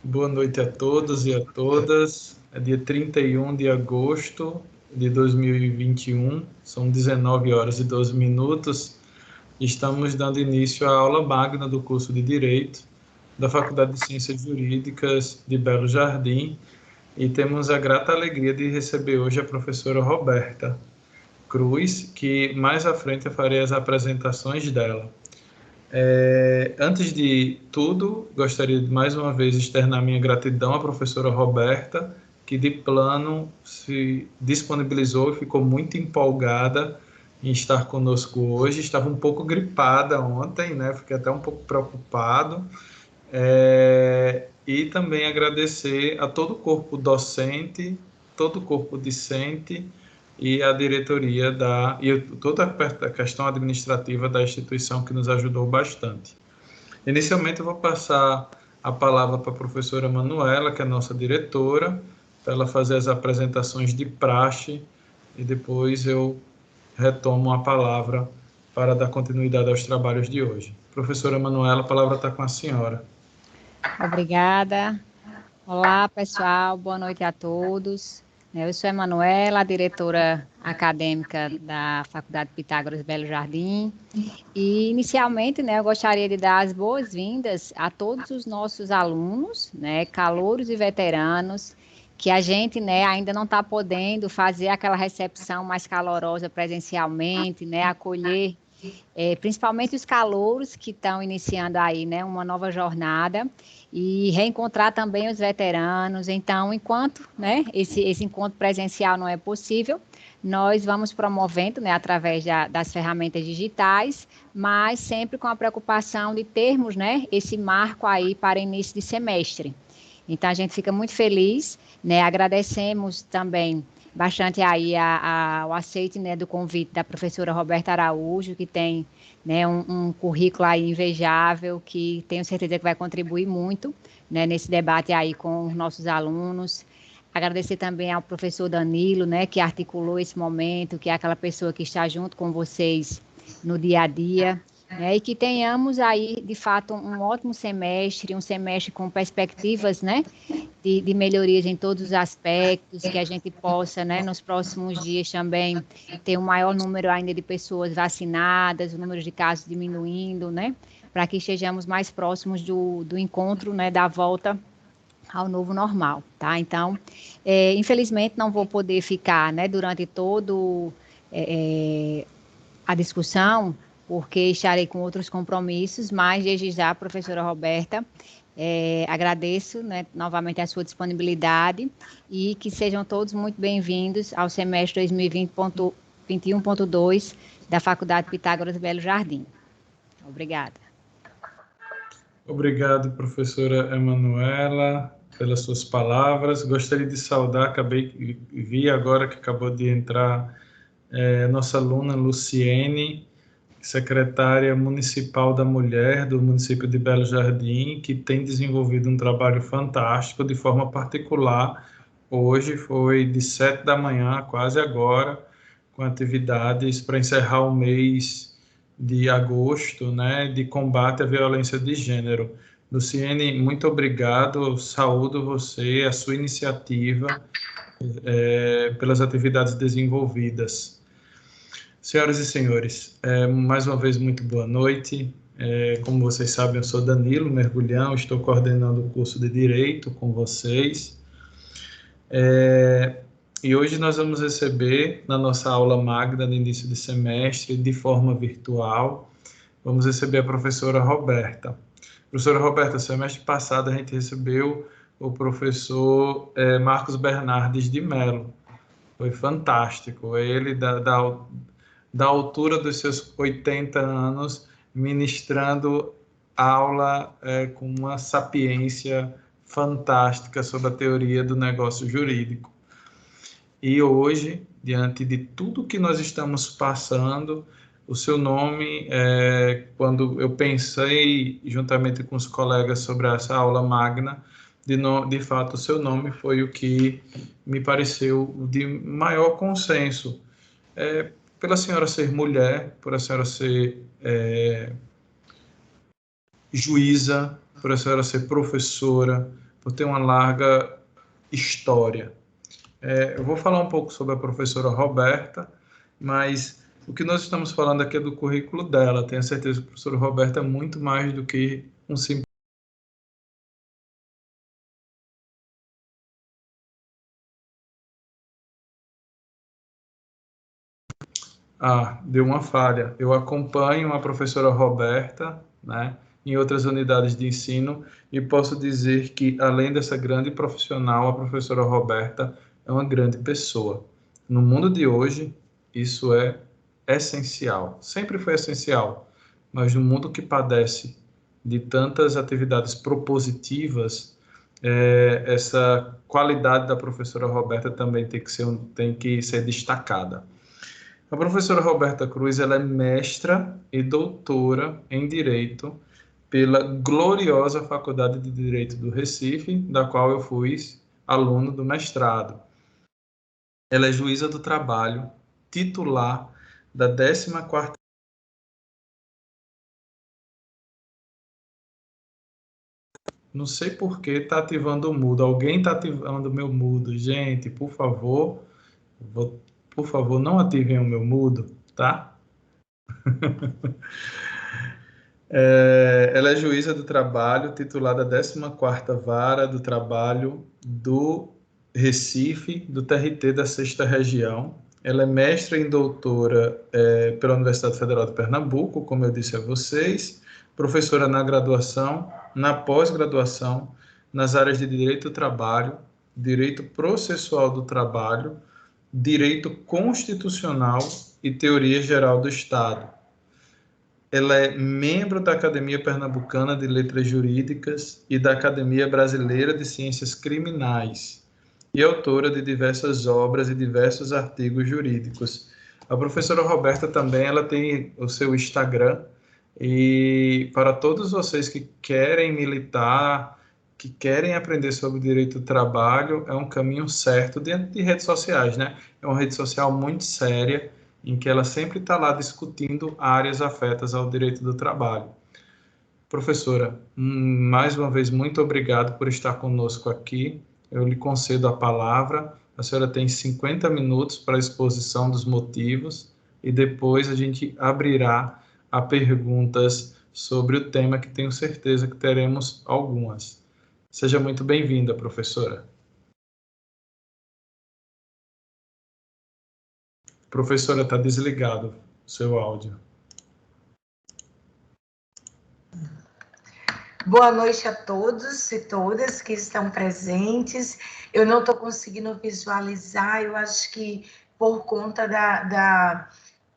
Boa noite a todos e a todas. É dia 31 de agosto de 2021, são 19 horas e 12 minutos. Estamos dando início à aula magna do curso de Direito da Faculdade de Ciências Jurídicas de Belo Jardim e temos a grata alegria de receber hoje a professora Roberta Cruz, que mais à frente eu farei as apresentações dela. Antes de tudo, gostaria de mais uma vez externar minha gratidão à professora Roberta, que de plano se disponibilizou e ficou muito empolgada em estar conosco hoje. Estava um pouco gripada ontem, né? Fiquei até um pouco preocupado. E também agradecer a todo o corpo docente, todo o corpo discente e a diretoria e toda a questão administrativa da instituição que nos ajudou bastante. Inicialmente eu vou passar a palavra para a professora Manuela, que é a nossa diretora, para ela fazer as apresentações de praxe e depois eu retomo a palavra para dar continuidade aos trabalhos de hoje. Professora Manuela, a palavra está com a senhora. Obrigada. Olá, pessoal, boa noite a todos. Eu sou a Manuela, diretora acadêmica da Faculdade Pitágoras Belo Jardim. E, inicialmente, eu gostaria de dar as boas-vindas a todos os nossos alunos, calouros e veteranos, que a gente ainda não está podendo fazer aquela recepção mais calorosa presencialmente, acolher principalmente os calouros que estão iniciando aí, uma nova jornada, e reencontrar também os veteranos. Então, enquanto esse encontro presencial não é possível, nós vamos promovendo através das ferramentas digitais, mas sempre com a preocupação de termos esse marco aí para início de semestre. Então, a gente fica muito feliz, agradecemos também bastante aí o aceite do convite da professora Roberta Araújo, que tem um currículo aí invejável, que tenho certeza que vai contribuir muito nesse debate aí com os nossos alunos. Agradecer também ao professor Danilo, que articulou esse momento, que é aquela pessoa que está junto com vocês no dia a dia. E que tenhamos aí, de fato, um ótimo semestre, um semestre com perspectivas, de melhorias em todos os aspectos, que a gente possa, nos próximos dias também, ter um maior número ainda de pessoas vacinadas, o número de casos diminuindo, para que estejamos mais próximos do encontro, da volta ao novo normal, tá? Então, infelizmente, não vou poder ficar, durante todo a discussão, porque estarei com outros compromissos, mas desde já, professora Roberta, agradeço novamente a sua disponibilidade e que sejam todos muito bem-vindos ao semestre 2020.21.2 da Faculdade Pitágoras Belo Jardim. Obrigada. Obrigado, professora Emanuela, pelas suas palavras. Gostaria de saudar, vi agora que acabou de entrar nossa aluna Luciene, secretária municipal da mulher do município de Belo Jardim, que tem desenvolvido um trabalho fantástico de forma particular. Hoje foi de 7 da manhã, quase agora, com atividades para encerrar o mês de agosto, de combate à violência de gênero. Luciene, muito obrigado, saúdo você, a sua iniciativa, pelas atividades desenvolvidas. Senhoras e senhores, mais uma vez, muito boa noite. Como vocês sabem, eu sou Danilo Mergulhão, estou coordenando o curso de Direito com vocês. E hoje nós vamos receber, na nossa aula magna de início de semestre, de forma virtual, vamos receber a professora Roberta. Professora Roberta, semestre passado a gente recebeu o professor Marcos Bernardes de Mello. Foi fantástico. Ele, da altura dos seus 80 anos, ministrando aula com uma sapiência fantástica sobre a teoria do negócio jurídico. E hoje, diante de tudo que nós estamos passando, o seu nome, quando eu pensei juntamente com os colegas sobre essa aula magna, de fato o seu nome foi o que me pareceu de maior consenso. Pela senhora ser mulher, por a senhora ser juíza, por a senhora ser professora, por ter uma larga história. Eu vou falar um pouco sobre a professora Roberta, mas o que nós estamos falando aqui é do currículo dela. Tenho certeza que a professora Roberta é muito mais do que um simples... Deu uma falha. Eu acompanho a professora Roberta, né, em outras unidades de ensino, e posso dizer que, além dessa grande profissional, a professora Roberta é uma grande pessoa. No mundo de hoje, isso é essencial. Sempre foi essencial, mas no mundo que padece de tantas atividades propositivas, essa qualidade da professora Roberta também tem que ser destacada. A professora Roberta Cruz, ela é mestra e doutora em Direito pela gloriosa Faculdade de Direito do Recife, da qual eu fui aluno do mestrado. Ela é juíza do trabalho, titular da 14ª... Não sei por que está ativando o mudo. Alguém está ativando o meu mudo. Gente, por favor, não ativem o meu mudo, tá? Ela é juíza do trabalho, titulada 14ª Vara do Trabalho do Recife, do TRT da 6ª Região. Ela é mestra e doutora pela Universidade Federal de Pernambuco, como eu disse a vocês, professora na graduação, na pós-graduação, nas áreas de Direito do Trabalho, Direito Processual do Trabalho, Direito Constitucional e Teoria Geral do Estado. Ela é membro da Academia Pernambucana de Letras Jurídicas e da Academia Brasileira de Ciências Criminais e autora de diversas obras e diversos artigos jurídicos. A professora Roberta também, ela tem o seu Instagram, e para todos vocês que querem militar, que querem aprender sobre o direito do trabalho, é um caminho certo dentro de redes sociais, né? É uma rede social muito séria, em que ela sempre está lá discutindo áreas afetas ao direito do trabalho. Professora, mais uma vez, muito obrigado por estar conosco aqui. Eu lhe concedo a palavra. A senhora tem 50 minutos para a exposição dos motivos e depois a gente abrirá a perguntas sobre o tema, que tenho certeza que teremos algumas. Seja muito bem-vinda, professora. Professora, está desligado o seu áudio. Boa noite a todos e todas que estão presentes. Eu não estou conseguindo visualizar, eu acho que por conta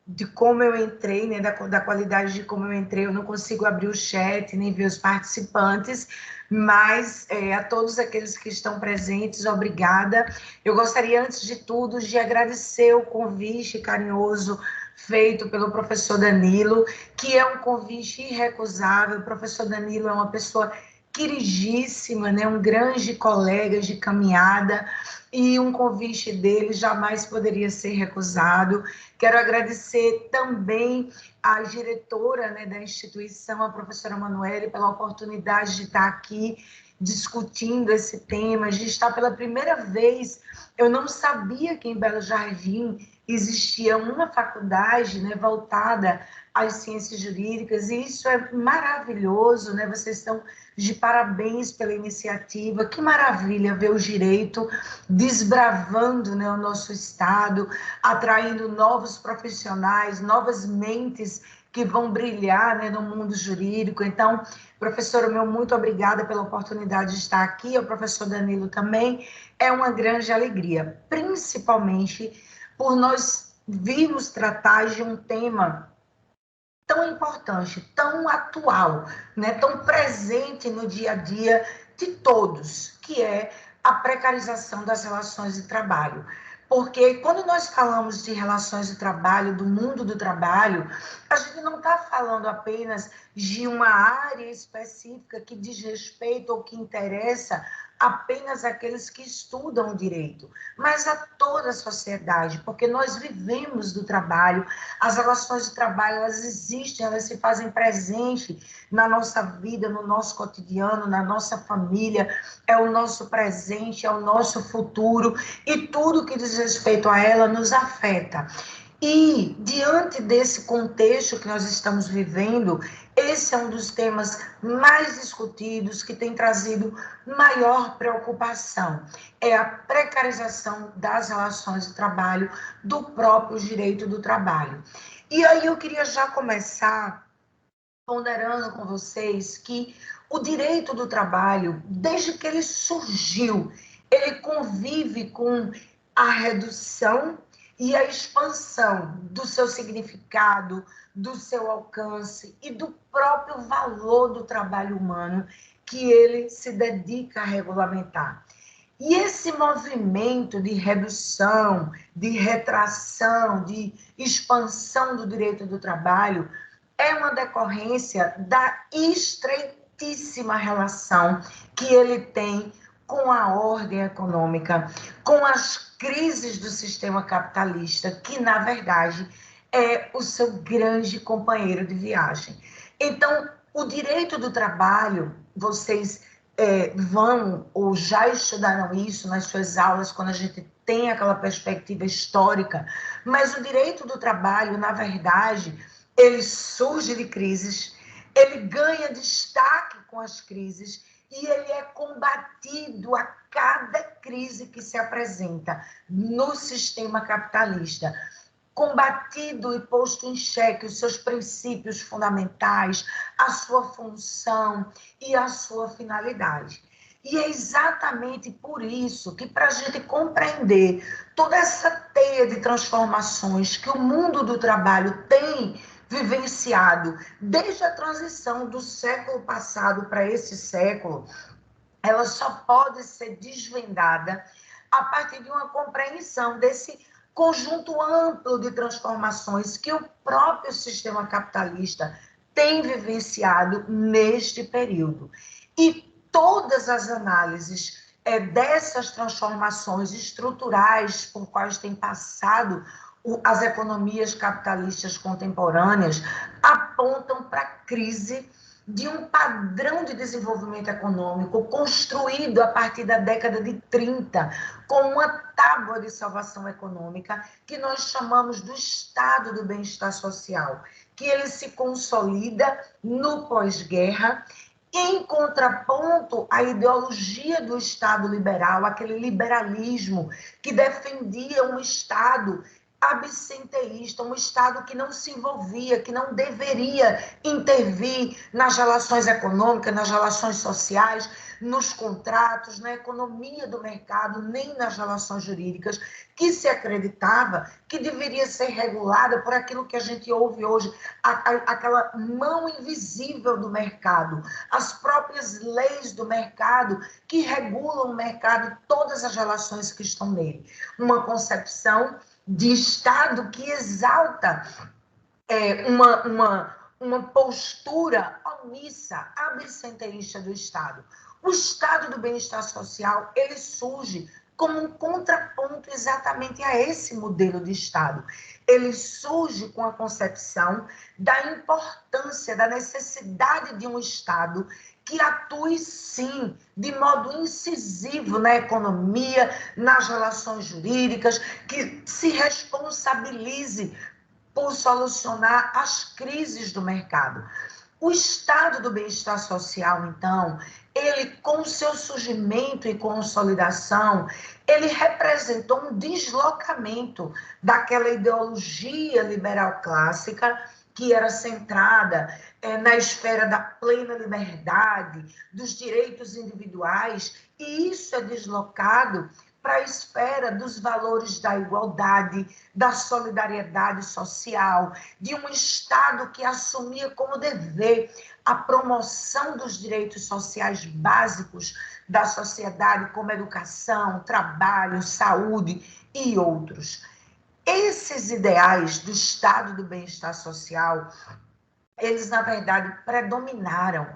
de como eu entrei, né, da qualidade de como eu entrei, eu não consigo abrir o chat, nem ver os participantes, mas a todos aqueles que estão presentes, obrigada. Eu gostaria, antes de tudo, de agradecer o convite carinhoso feito pelo professor Danilo, que é um convite irrecusável. O professor Danilo é uma pessoa queridíssima, né, um grande colega de caminhada, e um convite dele jamais poderia ser recusado. Quero agradecer também à diretora, né, da instituição, a professora Manoele, pela oportunidade de estar aqui discutindo esse tema, de estar pela primeira vez. Eu não sabia que em Belo Jardim existia uma faculdade, né, voltada às ciências jurídicas, e isso é maravilhoso, né? Vocês estão de parabéns pela iniciativa. Que maravilha ver o direito desbravando, né, o nosso estado, atraindo novos profissionais, novas mentes que vão brilhar, né, no mundo jurídico. Então, professora, muito obrigada pela oportunidade de estar aqui. O professor Danilo também. É uma grande alegria, principalmente por nós virmos tratar de um tema tão importante, tão atual, né, tão presente no dia a dia de todos, que é a precarização das relações de trabalho. Porque quando nós falamos de relações de trabalho, do mundo do trabalho, a gente não está falando apenas de uma área específica que diz respeito ou que interessa apenas àqueles que estudam o direito, mas a toda a sociedade, porque nós vivemos do trabalho, as relações de trabalho, elas existem, elas se fazem presente na nossa vida, no nosso cotidiano, na nossa família, é o nosso presente, é o nosso futuro, e tudo que diz respeito a ela nos afeta. E, diante desse contexto que nós estamos vivendo, esse é um dos temas mais discutidos, que tem trazido maior preocupação. É a precarização das relações de trabalho, do próprio direito do trabalho. E aí eu queria já começar ponderando com vocês que o direito do trabalho, desde que ele surgiu, ele convive com a redução e a expansão do seu significado, do seu alcance e do próprio valor do trabalho humano que ele se dedica a regulamentar. E esse movimento de redução, de retração, de expansão do direito do trabalho é uma decorrência da estreitíssima relação que ele tem com a ordem econômica, com as crises do sistema capitalista, que, na verdade, é o seu grande companheiro de viagem. Então, o direito do trabalho, vocês vão ou já estudaram isso nas suas aulas, quando a gente tem aquela perspectiva histórica, mas o direito do trabalho, na verdade, ele surge de crises, ele ganha destaque com as crises e ele é combatido a cada crise que se apresenta no sistema capitalista. Combatido e posto em xeque os seus princípios fundamentais, a sua função e a sua finalidade. E é exatamente por isso que, para a gente compreender toda essa teia de transformações que o mundo do trabalho tem vivenciado desde a transição do século passado para esse século, ela só pode ser desvendada a partir de uma compreensão desse conjunto amplo de transformações que o próprio sistema capitalista tem vivenciado neste período. E todas as análises dessas transformações estruturais por quais tem passado as economias capitalistas contemporâneas apontam para a crise de um padrão de desenvolvimento econômico construído a partir da década de 30, com uma tábua de salvação econômica que nós chamamos do estado do bem-estar social, que ele se consolida no pós-guerra, em contraponto à ideologia do Estado liberal, aquele liberalismo que defendia um Estado absenteísta, um Estado que não se envolvia, que não deveria intervir nas relações econômicas, nas relações sociais, nos contratos, na economia do mercado, nem nas relações jurídicas, que se acreditava que deveria ser regulada por aquilo que a gente ouve hoje, aquela mão invisível do mercado, as próprias leis do mercado que regulam o mercado, todas as relações que estão nele. Uma concepção de Estado que exalta uma postura omissa, absenteísta do Estado. O Estado do bem-estar social, ele surge como um contraponto exatamente a esse modelo de Estado. Ele surge com a concepção da importância, da necessidade de um Estado que atue, sim, de modo incisivo na economia, nas relações jurídicas, que se responsabilize por solucionar as crises do mercado. O estado do bem-estar social, então, ele, com seu surgimento e consolidação, ele representou um deslocamento daquela ideologia liberal clássica que era centrada na esfera da plena liberdade, dos direitos individuais, e isso é deslocado para a esfera dos valores da igualdade, da solidariedade social, de um Estado que assumia como dever a promoção dos direitos sociais básicos da sociedade, como educação, trabalho, saúde e outros. Esses ideais do estado do bem-estar social, eles, na verdade, predominaram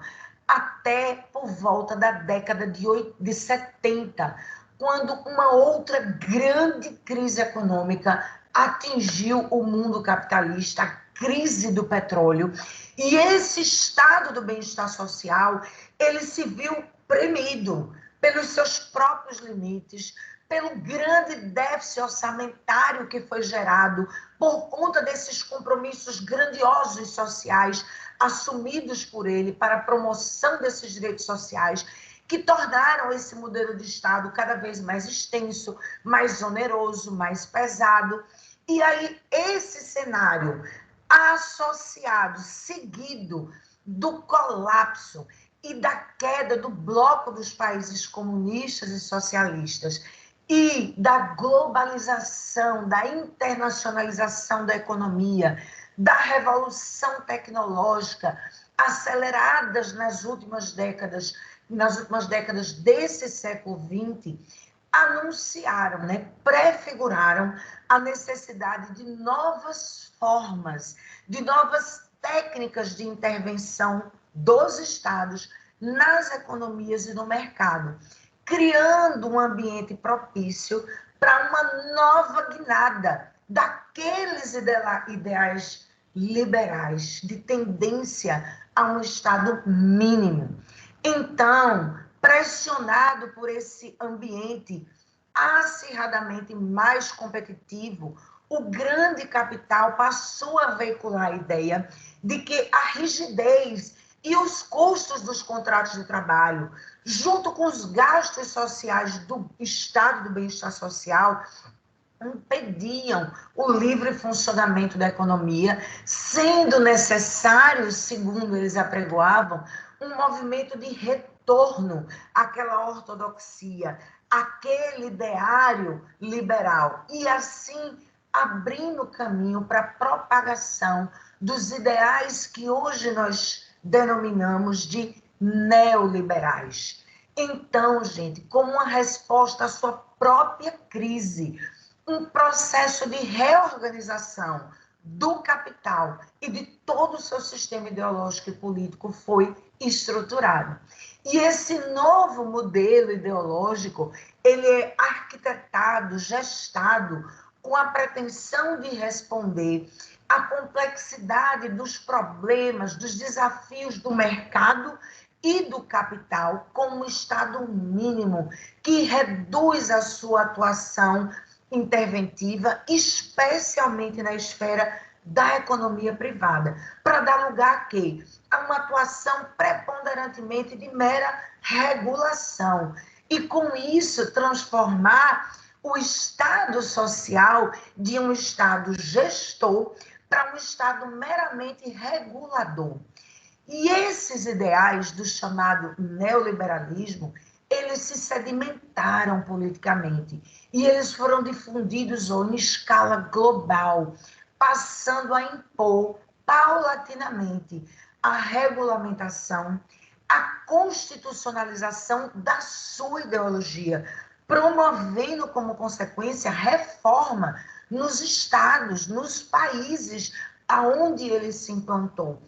até por volta da década de 70, quando uma outra grande crise econômica atingiu o mundo capitalista, a crise do petróleo, e esse estado do bem-estar social, ele se viu premido pelos seus próprios limites, pelo grande déficit orçamentário que foi gerado por conta desses compromissos grandiosos sociais assumidos por ele para a promoção desses direitos sociais, que tornaram esse modelo de Estado cada vez mais extenso, mais oneroso, mais pesado. E aí, esse cenário associado, seguido do colapso e da queda do bloco dos países comunistas e socialistas e da globalização, da internacionalização da economia, da revolução tecnológica aceleradas nas últimas décadas desse século XX, anunciaram, prefiguraram a necessidade de novas formas, de novas técnicas de intervenção dos estados nas economias e no mercado, criando um ambiente propício para uma nova guinada daqueles ideais liberais, de tendência a um Estado mínimo. Então, pressionado por esse ambiente acirradamente mais competitivo, o grande capital passou a veicular a ideia de que a rigidez e os custos dos contratos de trabalho, junto com os gastos sociais do Estado do bem-estar social, impediam o livre funcionamento da economia, sendo necessário, segundo eles apregoavam, um movimento de retorno àquela ortodoxia, àquele ideário liberal, e assim abrindo caminho para a propagação dos ideais que hoje nós denominamos de neoliberais. Então, gente, como uma resposta à sua própria crise, um processo de reorganização do capital e de todo o seu sistema ideológico e político foi estruturado. E esse novo modelo ideológico, ele é arquitetado, gestado, com a pretensão de responder à complexidade dos problemas, dos desafios do mercado e do capital, como um Estado mínimo que reduz a sua atuação interventiva, especialmente na esfera da economia privada, para dar lugar a quê? A uma atuação preponderantemente de mera regulação. E, com isso, transformar o Estado social de um Estado gestor para um Estado meramente regulador. E esses ideais do chamado neoliberalismo, eles se sedimentaram politicamente e eles foram difundidos em escala global, passando a impor paulatinamente a regulamentação, a constitucionalização da sua ideologia, promovendo como consequência reforma nos estados, nos países aonde ele se implantou.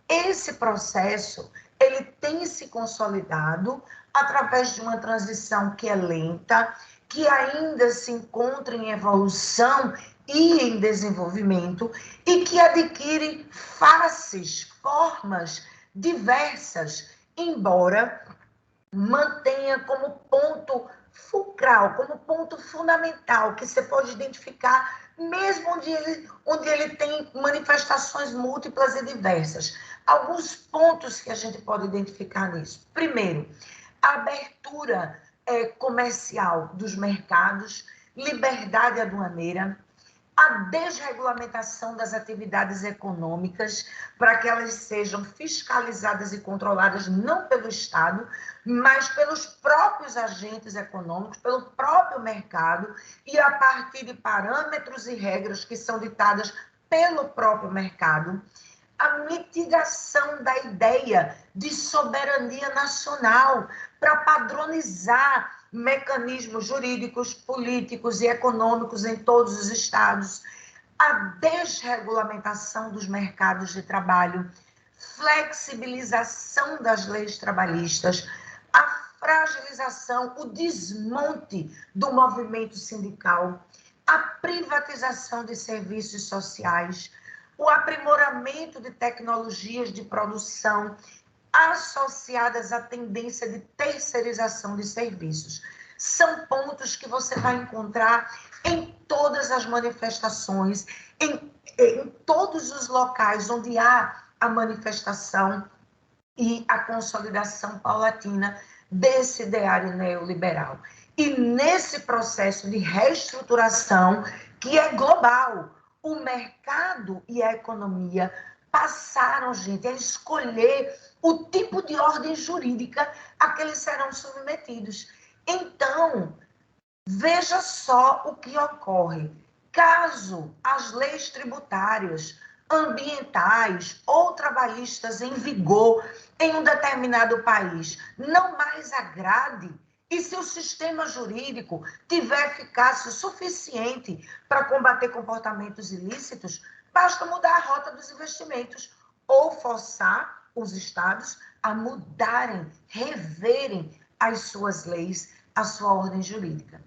Esse processo, ele tem se consolidado através de uma transição que é lenta, que ainda se encontra em evolução e em desenvolvimento, e que adquire faces, formas diversas, embora mantenha como ponto fulcral, como ponto fundamental, que você pode identificar mesmo onde ele tem manifestações múltiplas e diversas. Alguns pontos que a gente pode identificar nisso. Primeiro, a abertura comercial dos mercados, liberdade aduaneira, a desregulamentação das atividades econômicas para que elas sejam fiscalizadas e controladas não pelo Estado, mas pelos próprios agentes econômicos, pelo próprio mercado e a partir de parâmetros e regras que são ditadas pelo próprio mercado. A mitigação da ideia de soberania nacional para padronizar mecanismos jurídicos, políticos e econômicos em todos os estados, a desregulamentação dos mercados de trabalho, flexibilização das leis trabalhistas, a fragilização, o desmonte do movimento sindical, a privatização de serviços sociais, o aprimoramento de tecnologias de produção associadas à tendência de terceirização de serviços. São pontos que você vai encontrar em todas as manifestações, em todos os locais onde há a manifestação e a consolidação paulatina desse ideário neoliberal. E nesse processo de reestruturação, que é global, o mercado e a economia passaram, gente, a escolher o tipo de ordem jurídica a que eles serão submetidos. Então, veja só o que ocorre. Caso as leis tributárias, ambientais ou trabalhistas em vigor em um determinado país não mais agrade, e se o sistema jurídico tiver eficácia suficiente para combater comportamentos ilícitos, basta mudar a rota dos investimentos ou forçar os estados a mudarem, reverem as suas leis, a sua ordem jurídica.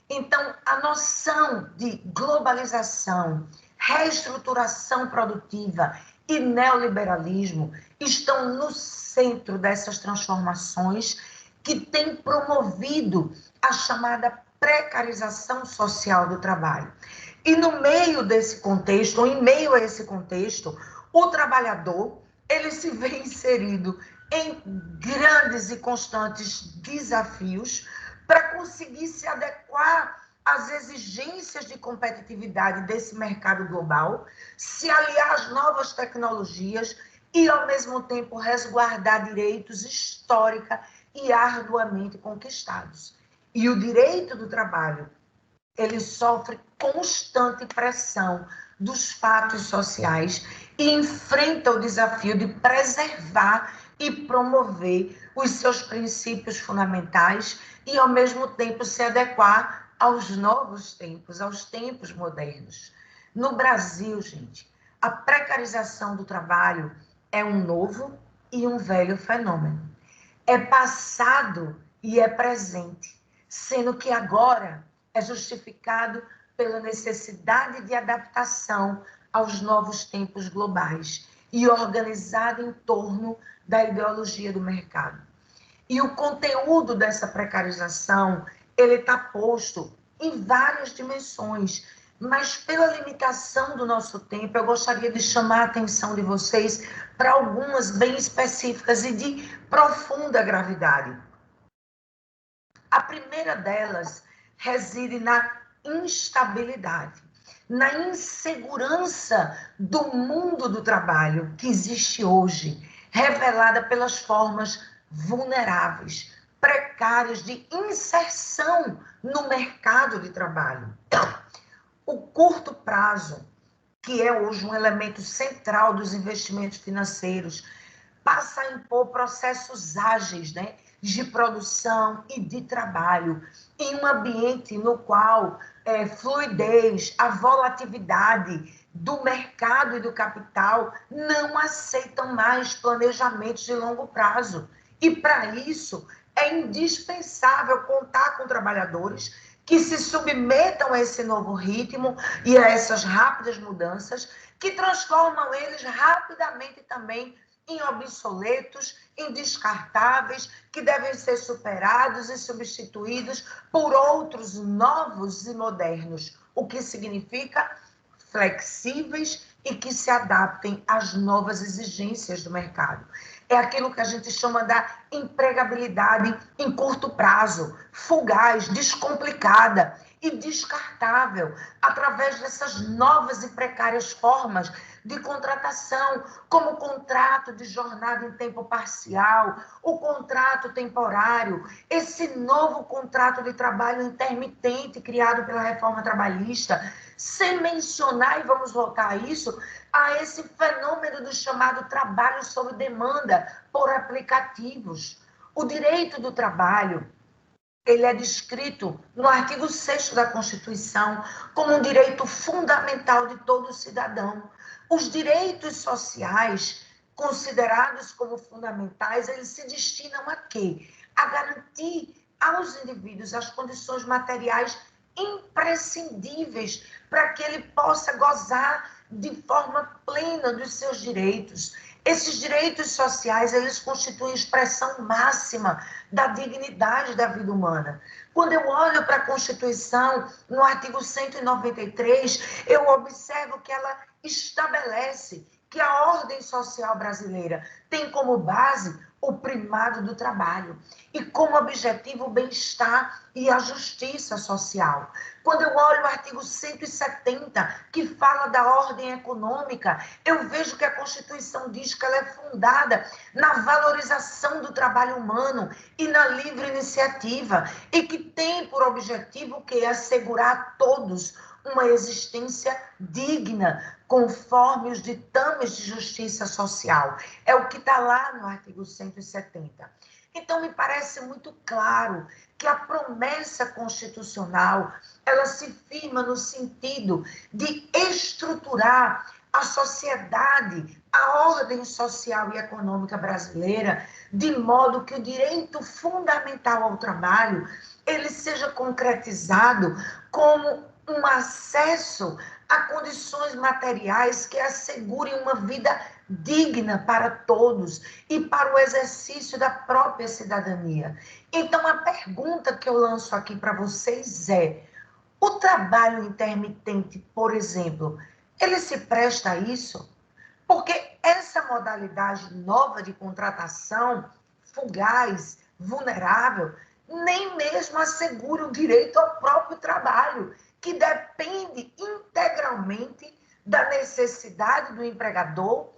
Então, a noção de globalização, reestruturação produtiva e neoliberalismo estão no centro dessas transformações que têm promovido a chamada precarização social do trabalho. E no meio desse contexto, ou em meio a esse contexto, o trabalhador, ele se vê inserido em grandes e constantes desafios para conseguir se adequar às exigências de competitividade desse mercado global, se aliar às novas tecnologias e, ao mesmo tempo, resguardar direitos histórica e arduamente conquistados. E o direito do trabalho, ele sofre constante pressão dos fatos sociais e enfrenta o desafio de preservar e promover os seus princípios fundamentais e, ao mesmo tempo, se adequar aos novos tempos, aos tempos modernos. No Brasil, gente, a precarização do trabalho é um novo e um velho fenômeno. É passado e é presente, sendo que agora é justificado pela necessidade de adaptação aos novos tempos globais e organizado em torno da ideologia do mercado. E o conteúdo dessa precarização, ele está posto em várias dimensões, mas pela limitação do nosso tempo, eu gostaria de chamar a atenção de vocês para algumas bem específicas e de profunda gravidade. A primeira delas reside na instabilidade, na insegurança do mundo do trabalho que existe hoje, revelada pelas formas vulneráveis, precárias de inserção no mercado de trabalho. O curto prazo, que é hoje um elemento central dos investimentos financeiros, passa a impor processos ágeis, né, de produção e de trabalho, em um ambiente no qual fluidez, a volatilidade do mercado e do capital não aceitam mais planejamentos de longo prazo. E, para isso, é indispensável contar com trabalhadores que se submetam a esse novo ritmo e a essas rápidas mudanças, que transformam eles rapidamente também em obsoletos, em descartáveis, que devem ser superados e substituídos por outros novos e modernos, o que significa flexíveis e que se adaptem às novas exigências do mercado. É aquilo que a gente chama da empregabilidade em curto prazo, fugaz, descomplicada e descartável, através dessas novas e precárias formas de contratação, como o contrato de jornada em tempo parcial, o contrato temporário, esse novo contrato de trabalho intermitente criado pela reforma trabalhista, sem mencionar, e vamos voltar a isso, a esse fenômeno do chamado trabalho sob demanda por aplicativos. O direito do trabalho, ele é descrito no artigo 6º da Constituição como um direito fundamental de todo cidadão. Os direitos sociais considerados como fundamentais, eles se destinam a quê? A garantir aos indivíduos as condições materiais imprescindíveis para que ele possa gozar de forma plena dos seus direitos. Esses direitos sociais, eles constituem expressão máxima da dignidade da vida humana. Quando eu olho para a Constituição, no artigo 193, eu observo que ela estabelece que a ordem social brasileira tem como base o primado do trabalho e como objetivo o bem-estar e a justiça social. Quando eu olho o artigo 170, que fala da ordem econômica, eu vejo que a Constituição diz que ela é fundada na valorização do trabalho humano e na livre iniciativa, e que tem por objetivo que assegurar a todos uma existência digna, conforme os ditames de justiça social. É o que está lá no artigo 170. Então, me parece muito claro que a promessa constitucional, ela se firma no sentido de estruturar a sociedade, a ordem social e econômica brasileira, de modo que o direito fundamental ao trabalho, ele seja concretizado como um acesso a condições materiais que assegurem uma vida digna para todos e para o exercício da própria cidadania. Então, a pergunta que eu lanço aqui para vocês é: o trabalho intermitente, por exemplo, ele se presta a isso? Porque essa modalidade nova de contratação, fugaz, vulnerável, nem mesmo assegura o direito ao próprio trabalho, que depende integralmente da necessidade do empregador,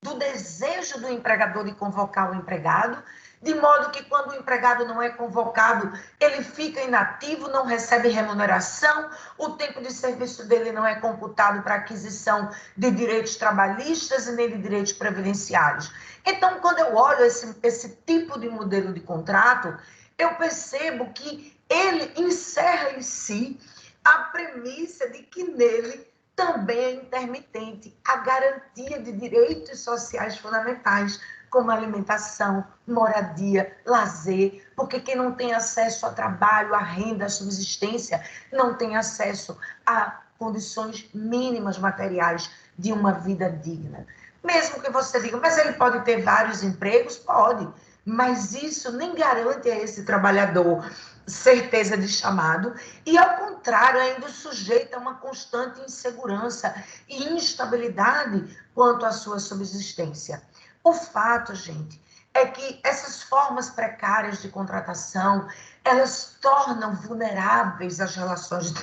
do desejo do empregador de convocar o empregado, de modo que quando o empregado não é convocado, ele fica inativo, não recebe remuneração, o tempo de serviço dele não é computado para aquisição de direitos trabalhistas e nem de direitos previdenciários. Então, quando eu olho esse tipo de modelo de contrato, eu percebo que ele encerra em si a premissa de que nele também é intermitente a garantia de direitos sociais fundamentais, como alimentação, moradia, lazer, porque quem não tem acesso a trabalho, a renda, a subsistência, não tem acesso a condições mínimas materiais de uma vida digna. Mesmo que você diga, mas ele pode ter vários empregos? Pode, mas isso nem garante a esse trabalhador certeza de chamado e, ao contrário, ainda sujeita a uma constante insegurança e instabilidade quanto à sua subsistência. O fato, gente, é que essas formas precárias de contratação, elas tornam vulneráveis as relações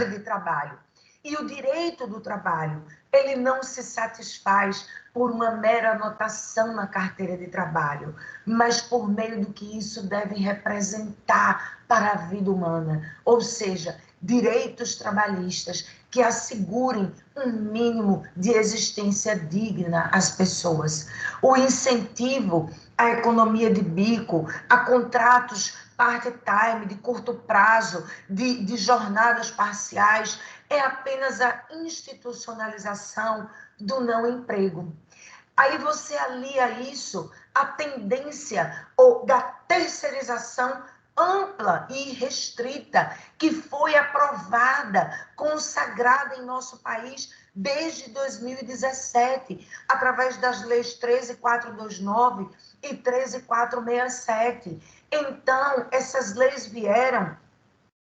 de trabalho. E o direito do trabalho, ele não se satisfaz por uma mera anotação na carteira de trabalho, mas por meio do que isso deve representar para a vida humana, ou seja, direitos trabalhistas que assegurem um mínimo de existência digna às pessoas. O incentivo à economia de bico, a contratos part-time, de curto prazo, de jornadas parciais, é apenas a institucionalização do não emprego. Aí você alia isso à tendência ou da terceirização ampla e restrita que foi aprovada, consagrada em nosso país desde 2017, através das leis 13.429 e 13.467. Então, essas leis vieram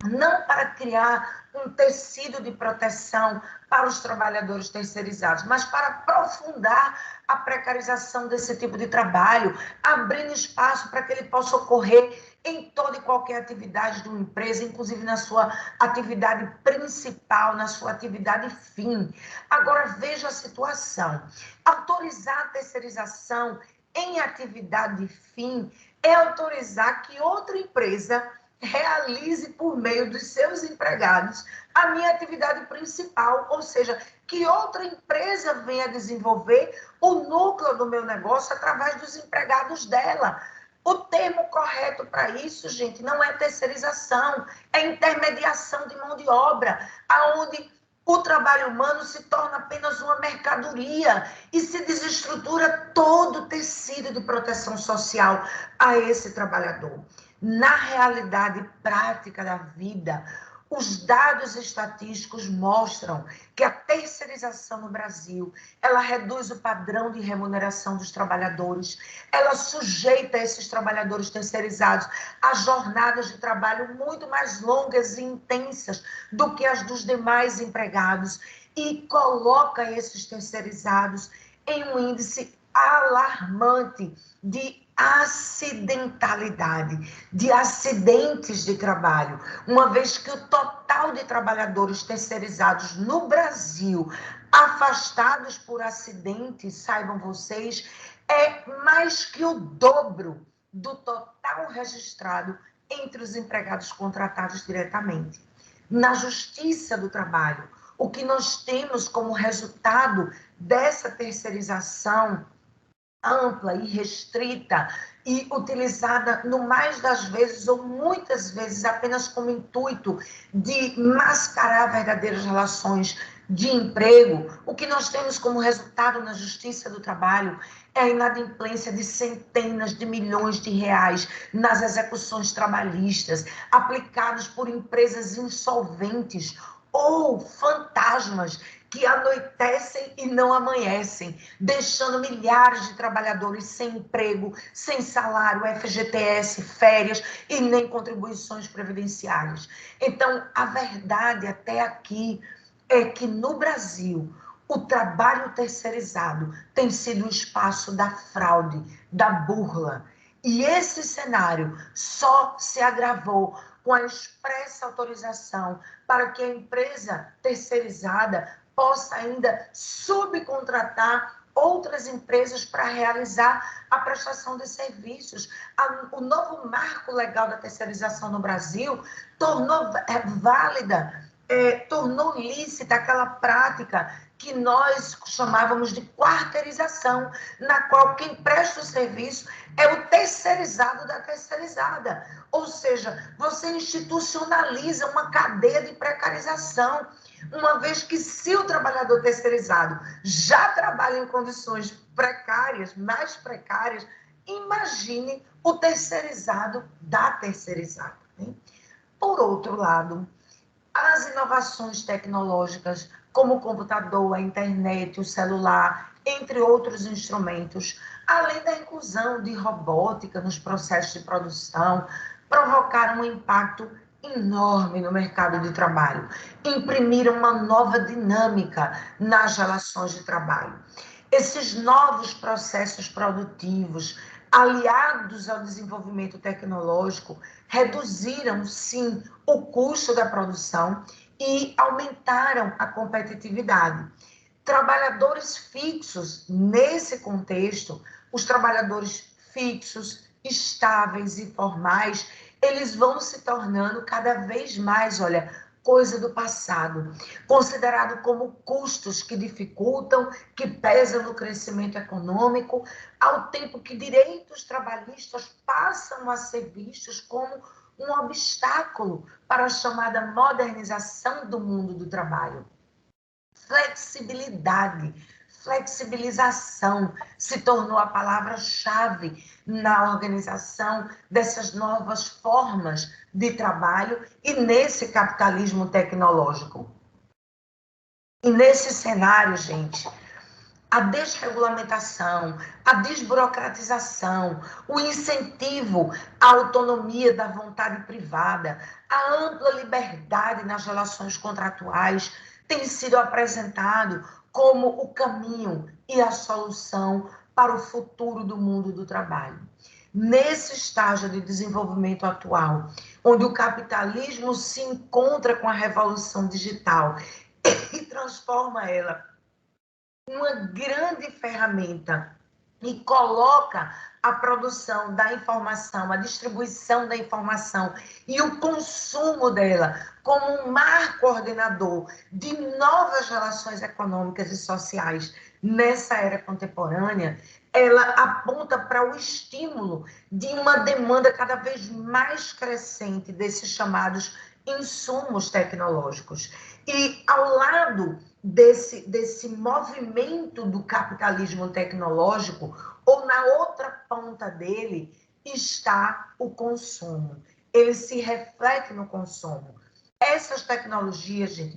não para criar um tecido de proteção para os trabalhadores terceirizados, mas para aprofundar a precarização desse tipo de trabalho, abrindo espaço para que ele possa ocorrer em toda e qualquer atividade de uma empresa, inclusive na sua atividade principal, na sua atividade fim. Agora, veja a situação. Autorizar a terceirização em atividade fim é autorizar que outra empresa realize por meio dos seus empregados a minha atividade principal, ou seja, que outra empresa venha desenvolver o núcleo do meu negócio através dos empregados dela. O termo correto para isso, gente, não é terceirização, é intermediação de mão de obra, aonde o trabalho humano se torna apenas uma mercadoria e se desestrutura todo o tecido de proteção social a esse trabalhador. Na realidade prática da vida, os dados estatísticos mostram que a terceirização no Brasil, ela reduz o padrão de remuneração dos trabalhadores, ela sujeita esses trabalhadores terceirizados a jornadas de trabalho muito mais longas e intensas do que as dos demais empregados e coloca esses terceirizados em um índice alarmante de acidentalidade, de acidentes de trabalho, uma vez que o total de trabalhadores terceirizados no Brasil, afastados por acidentes, saibam vocês, é mais que o dobro do total registrado entre os empregados contratados diretamente. Na Justiça do Trabalho, o que nós temos como resultado dessa terceirização ampla e restrita e utilizada no mais das vezes ou muitas vezes apenas como intuito de mascarar verdadeiras relações de emprego, o que nós temos como resultado na Justiça do Trabalho é a inadimplência de centenas de milhões de reais nas execuções trabalhistas aplicadas por empresas insolventes ou fantasmas que anoitecem e não amanhecem, deixando milhares de trabalhadores sem emprego, sem salário, FGTS, férias e nem contribuições previdenciárias. Então, a verdade até aqui é que no Brasil, o trabalho terceirizado tem sido o espaço da fraude, da burla. E esse cenário só se agravou com a expressa autorização para que a empresa terceirizada possa ainda subcontratar outras empresas para realizar a prestação de serviços. O novo marco legal da terceirização no Brasil tornou válida, tornou lícita aquela prática que nós chamávamos de quarteirização, na qual quem presta o serviço é o terceirizado da terceirizada. Ou seja, você institucionaliza uma cadeia de precarização, uma vez que se o trabalhador terceirizado já trabalha em condições precárias, mais precárias, imagine o terceirizado da terceirizada, né? Por outro lado, as inovações tecnológicas, como o computador, a internet, o celular, entre outros instrumentos, além da inclusão de robótica nos processos de produção, provocaram um impacto enorme no mercado de trabalho, imprimiram uma nova dinâmica nas relações de trabalho. Esses novos processos produtivos, aliados ao desenvolvimento tecnológico, reduziram, sim, o custo da produção e aumentaram a competitividade. Trabalhadores fixos, nesse contexto, os trabalhadores fixos, estáveis e formais, eles vão se tornando cada vez mais, coisa do passado, considerado como custos que dificultam, que pesam no crescimento econômico, ao tempo que direitos trabalhistas passam a ser vistos como um obstáculo para a chamada modernização do mundo do trabalho. Flexibilidade, flexibilização se tornou a palavra-chave na organização dessas novas formas de trabalho e nesse capitalismo tecnológico. E nesse cenário, gente, a desregulamentação, a desburocratização, o incentivo à autonomia da vontade privada, a ampla liberdade nas relações contratuais tem sido apresentado como o caminho e a solução para o futuro do mundo do trabalho. Nesse estágio de desenvolvimento atual, onde o capitalismo se encontra com a revolução digital e transforma ela uma grande ferramenta e coloca a produção da informação, a distribuição da informação e o consumo dela como um marco ordenador de novas relações econômicas e sociais nessa era contemporânea, ela aponta para o estímulo de uma demanda cada vez mais crescente desses chamados insumos tecnológicos. E ao lado desse movimento do capitalismo tecnológico, ou na outra ponta dele, está o consumo. Ele se reflete no consumo. Essas tecnologias, gente,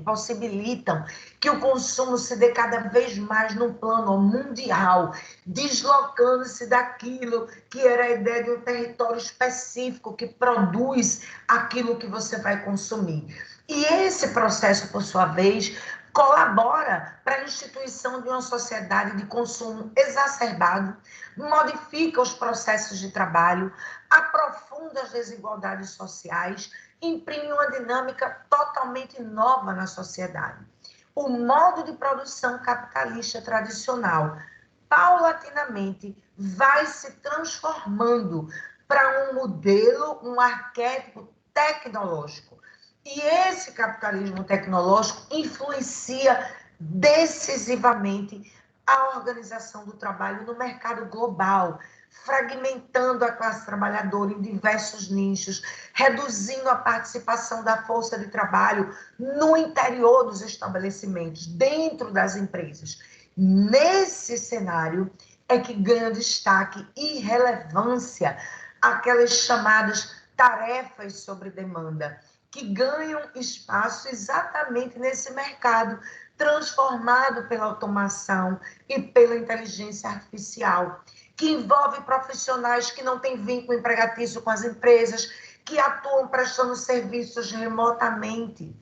possibilitam que o consumo se dê cada vez mais no plano mundial, deslocando-se daquilo que era a ideia de um território específico que produz aquilo que você vai consumir. E esse processo, por sua vez, colabora para a instituição de uma sociedade de consumo exacerbado, modifica os processos de trabalho, aprofunda as desigualdades sociais, imprime uma dinâmica totalmente nova na sociedade. O modo de produção capitalista tradicional, paulatinamente, vai se transformando para um modelo, um arquétipo tecnológico. E esse capitalismo tecnológico influencia decisivamente a organização do trabalho no mercado global, fragmentando a classe trabalhadora em diversos nichos, reduzindo a participação da força de trabalho no interior dos estabelecimentos, dentro das empresas. Nesse cenário é que ganha destaque e relevância aquelas chamadas tarefas sobre demanda, que ganham espaço exatamente nesse mercado transformado pela automação e pela inteligência artificial, que envolve profissionais que não têm vínculo empregatício com as empresas, que atuam prestando serviços remotamente.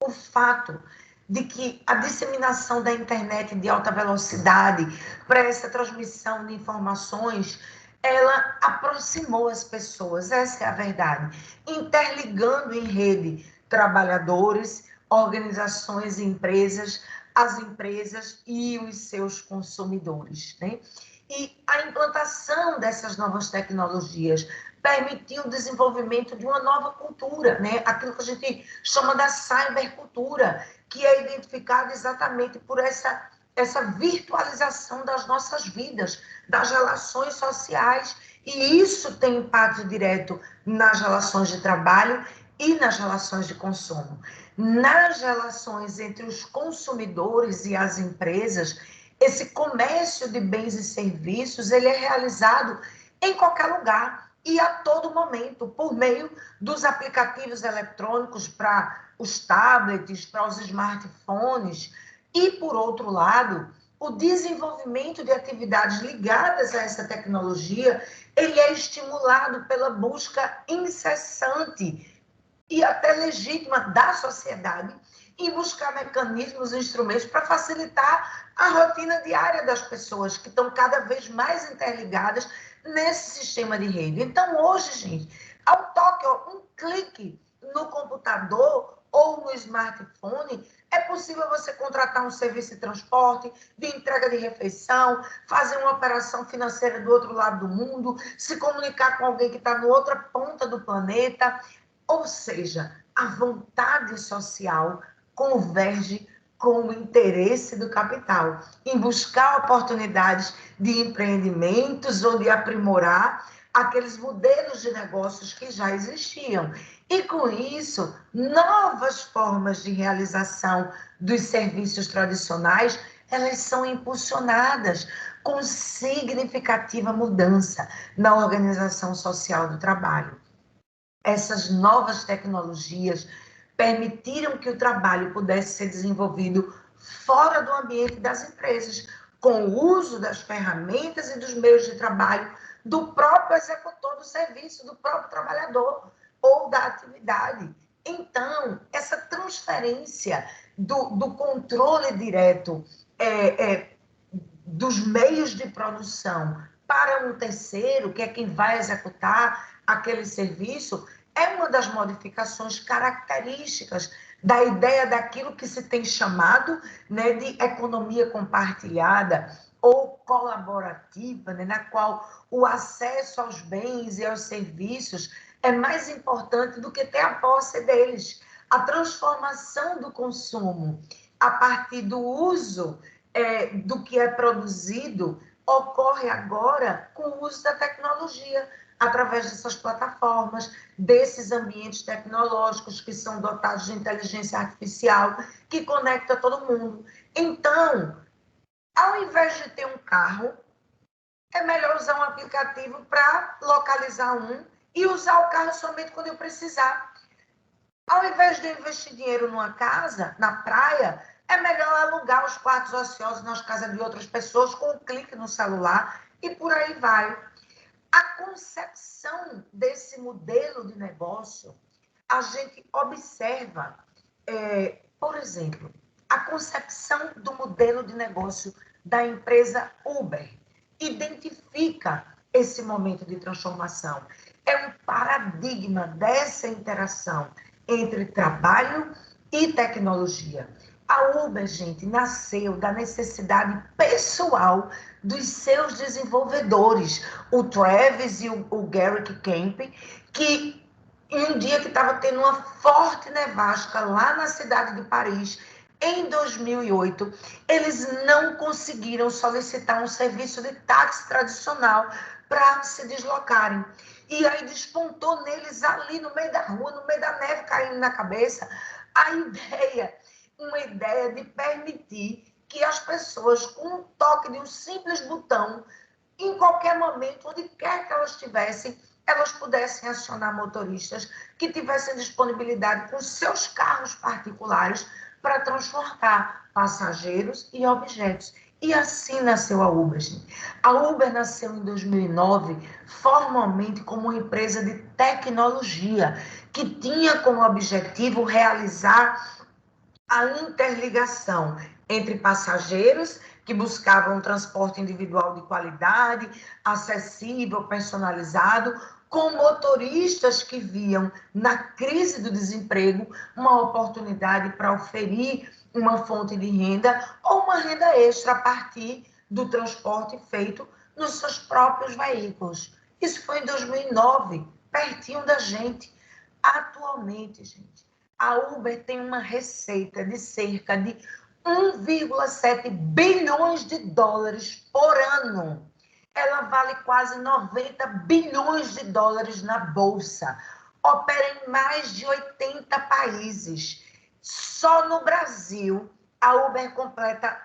O fato de que a disseminação da internet de alta velocidade para essa transmissão de informações, ela aproximou as pessoas, essa é a verdade, interligando em rede trabalhadores, organizações e empresas, as empresas e os seus consumidores, né? E a implantação dessas novas tecnologias permitiu o desenvolvimento de uma nova cultura, né? Aquilo que a gente chama da cybercultura, que é identificada exatamente por essa virtualização das nossas vidas, das relações sociais, e isso tem impacto direto nas relações de trabalho e nas relações de consumo. Nas relações entre os consumidores e as empresas, esse comércio de bens e serviços, ele é realizado em qualquer lugar e a todo momento, por meio dos aplicativos eletrônicos para os tablets, para os smartphones. E, por outro lado, o desenvolvimento de atividades ligadas a essa tecnologia, ele é estimulado pela busca incessante e até legítima da sociedade em buscar mecanismos e instrumentos para facilitar a rotina diária das pessoas, que estão cada vez mais interligadas nesse sistema de rede. Então, hoje, gente, ao toque, um clique no computador ou no smartphone, é possível você contratar um serviço de transporte, de entrega de refeição, fazer uma operação financeira do outro lado do mundo, se comunicar com alguém que está na outra ponta do planeta. Ou seja, a vontade social converge com o interesse do capital em buscar oportunidades de empreendimentos ou de aprimorar aqueles modelos de negócios que já existiam. E, com isso, novas formas de realização dos serviços tradicionais, elas são impulsionadas com significativa mudança na organização social do trabalho. Essas novas tecnologias permitiram que o trabalho pudesse ser desenvolvido fora do ambiente das empresas, com o uso das ferramentas e dos meios de trabalho do próprio executor do serviço, do próprio trabalhador ou da atividade. Então, essa transferência do controle direto dos meios de produção para um terceiro, que é quem vai executar aquele serviço, é uma das modificações características da ideia daquilo que se tem chamado, né, de economia compartilhada ou colaborativa, né, na qual o acesso aos bens e aos serviços é mais importante do que ter a posse deles. A transformação do consumo a partir do uso do que é produzido ocorre agora com o uso da tecnologia. através dessas plataformas, desses ambientes tecnológicos que são dotados de inteligência artificial, que conecta todo mundo. Então, ao invés de ter um carro, é melhor usar um aplicativo para localizar um e usar o carro somente quando eu precisar. Ao invés de investir dinheiro numa casa, na praia, é melhor alugar os quartos ociosos nas casas de outras pessoas com um clique no celular e por aí vai. A concepção desse modelo de negócio, a gente observa, por exemplo, a concepção do modelo de negócio da empresa Uber identifica esse momento de transformação. É um paradigma dessa interação entre trabalho e tecnologia. A Uber, gente, nasceu da necessidade pessoal dos seus desenvolvedores, o Travis e o Garrett Camp, que em um dia que estava tendo uma forte nevasca lá na cidade de Paris, em 2008, eles não conseguiram solicitar um serviço de táxi tradicional para se deslocarem. E aí despontou neles ali no meio da rua, no meio da neve caindo na cabeça, uma ideia de permitir que as pessoas, com um toque de um simples botão, em qualquer momento, onde quer que elas estivessem, elas pudessem acionar motoristas que tivessem disponibilidade com seus carros particulares para transportar passageiros e objetos. E assim nasceu a Uber, gente. A Uber nasceu em 2009, formalmente como uma empresa de tecnologia, que tinha como objetivo realizar a interligação entre passageiros que buscavam um transporte individual de qualidade, acessível, personalizado, com motoristas que viam na crise do desemprego uma oportunidade para oferir uma fonte de renda ou uma renda extra a partir do transporte feito nos seus próprios veículos. Isso foi em 2009, pertinho da gente. Atualmente, gente, a Uber tem uma receita de cerca de 1,7 bilhões de dólares por ano. Ela vale quase 90 bilhões de dólares na bolsa. Opera em mais de 80 países. Só no Brasil, a Uber completa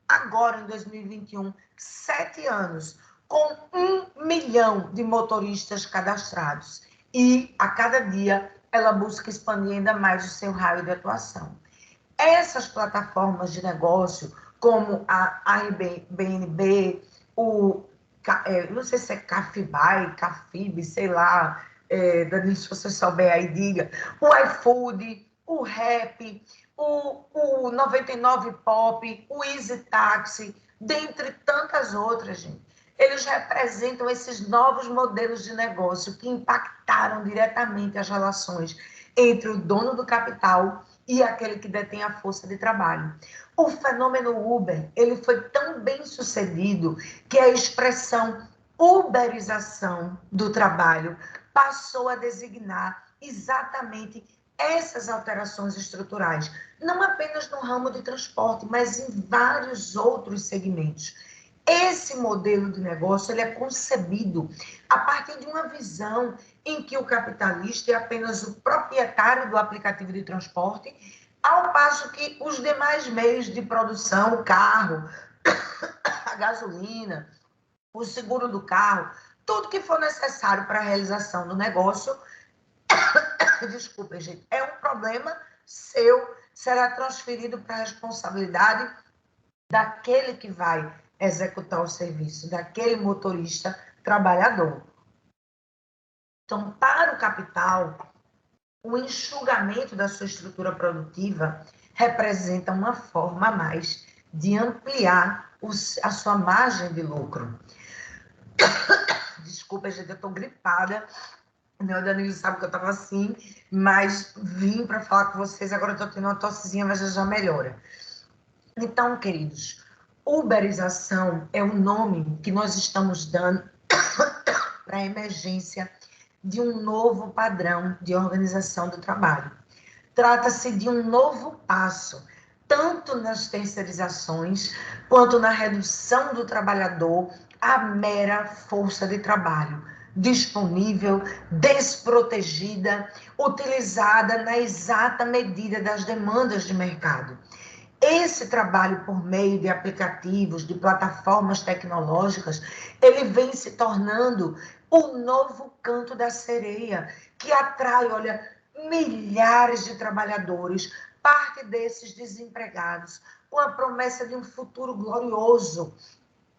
agora, em 2021, 7 anos, com 1 milhão de motoristas cadastrados. E, a cada dia, ela busca expandir ainda mais o seu raio de atuação. Essas plataformas de negócio, como a Airbnb, não sei se é Cafibay, Cafib, sei lá, Dani, se você souber aí, diga, o iFood, o Rap, o 99 Pop, o Easy Taxi, dentre tantas outras, gente. Eles representam esses novos modelos de negócio que impactaram diretamente as relações entre o dono do capital e aquele que detém a força de trabalho. O fenômeno Uber, ele foi tão bem sucedido que a expressão uberização do trabalho passou a designar exatamente essas alterações estruturais, não apenas no ramo de transporte, mas em vários outros segmentos. Esse modelo de negócio ele é concebido a partir de uma visão em que o capitalista é apenas o proprietário do aplicativo de transporte, ao passo que os demais meios de produção, o carro, a gasolina, o seguro do carro, tudo que for necessário para a realização do negócio, desculpa, gente, é um problema seu, será transferido para a responsabilidade daquele que vai executar o serviço, daquele motorista trabalhador. Então, para o capital, o enxugamento da sua estrutura produtiva representa uma forma a mais de ampliar a sua margem de lucro. Desculpa, gente, eu estou gripada. Meu Danilo sabe que eu estava assim, mas vim para falar com vocês. Agora eu estou tendo uma tossezinha, mas já melhora. Então, queridos, uberização é o nome que nós estamos dando para a emergência de um novo padrão de organização do trabalho. Trata-se de um novo passo, tanto nas terceirizações, quanto na redução do trabalhador à mera força de trabalho. disponível, desprotegida, utilizada na exata medida das demandas de mercado. Esse trabalho por meio de aplicativos, de plataformas tecnológicas, ele vem se tornando o novo canto da sereia, que atrai, olha, milhares de trabalhadores, parte desses desempregados, com a promessa de um futuro glorioso,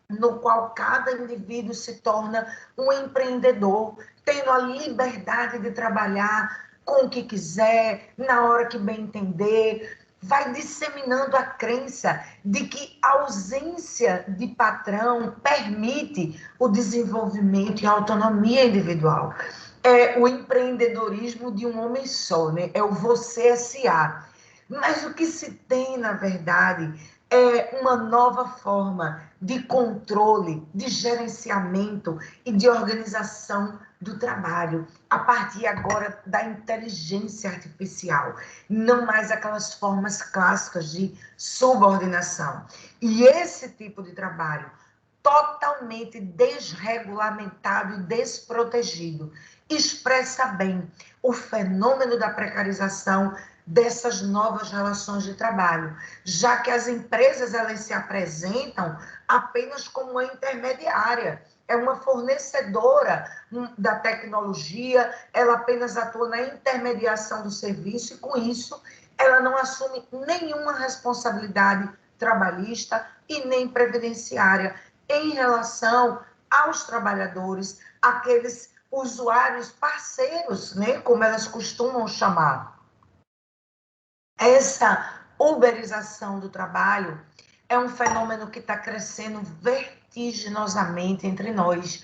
no qual cada indivíduo se torna um empreendedor, tendo a liberdade de trabalhar com o que quiser, na hora que bem entender, vai disseminando a crença de que a ausência de patrão permite o desenvolvimento e a autonomia individual. É o empreendedorismo de um homem só, né? É o Você S.A. Mas o que se tem, na verdade, é uma nova forma de controle, de gerenciamento e de organização do trabalho, a partir agora da inteligência artificial, não mais aquelas formas clássicas de subordinação. E esse tipo de trabalho totalmente desregulamentado e desprotegido expressa bem o fenômeno da precarização dessas novas relações de trabalho, já que as empresas elas se apresentam apenas como uma intermediária, é uma fornecedora da tecnologia, ela apenas atua na intermediação do serviço e, com isso, ela não assume nenhuma responsabilidade trabalhista e nem previdenciária em relação aos trabalhadores, aqueles usuários parceiros, né, como elas costumam chamar. Essa uberização do trabalho é um fenômeno que está crescendo vertiginosamente entre nós,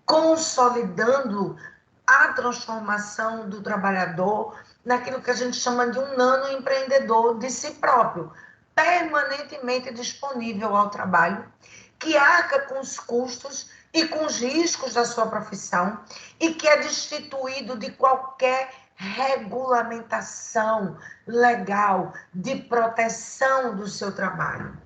consolidando a transformação do trabalhador naquilo que a gente chama de um nano-empreendedor de si próprio, permanentemente disponível ao trabalho, que arca com os custos e com os riscos da sua profissão e que é destituído de qualquer regulamentação legal de proteção do seu trabalho.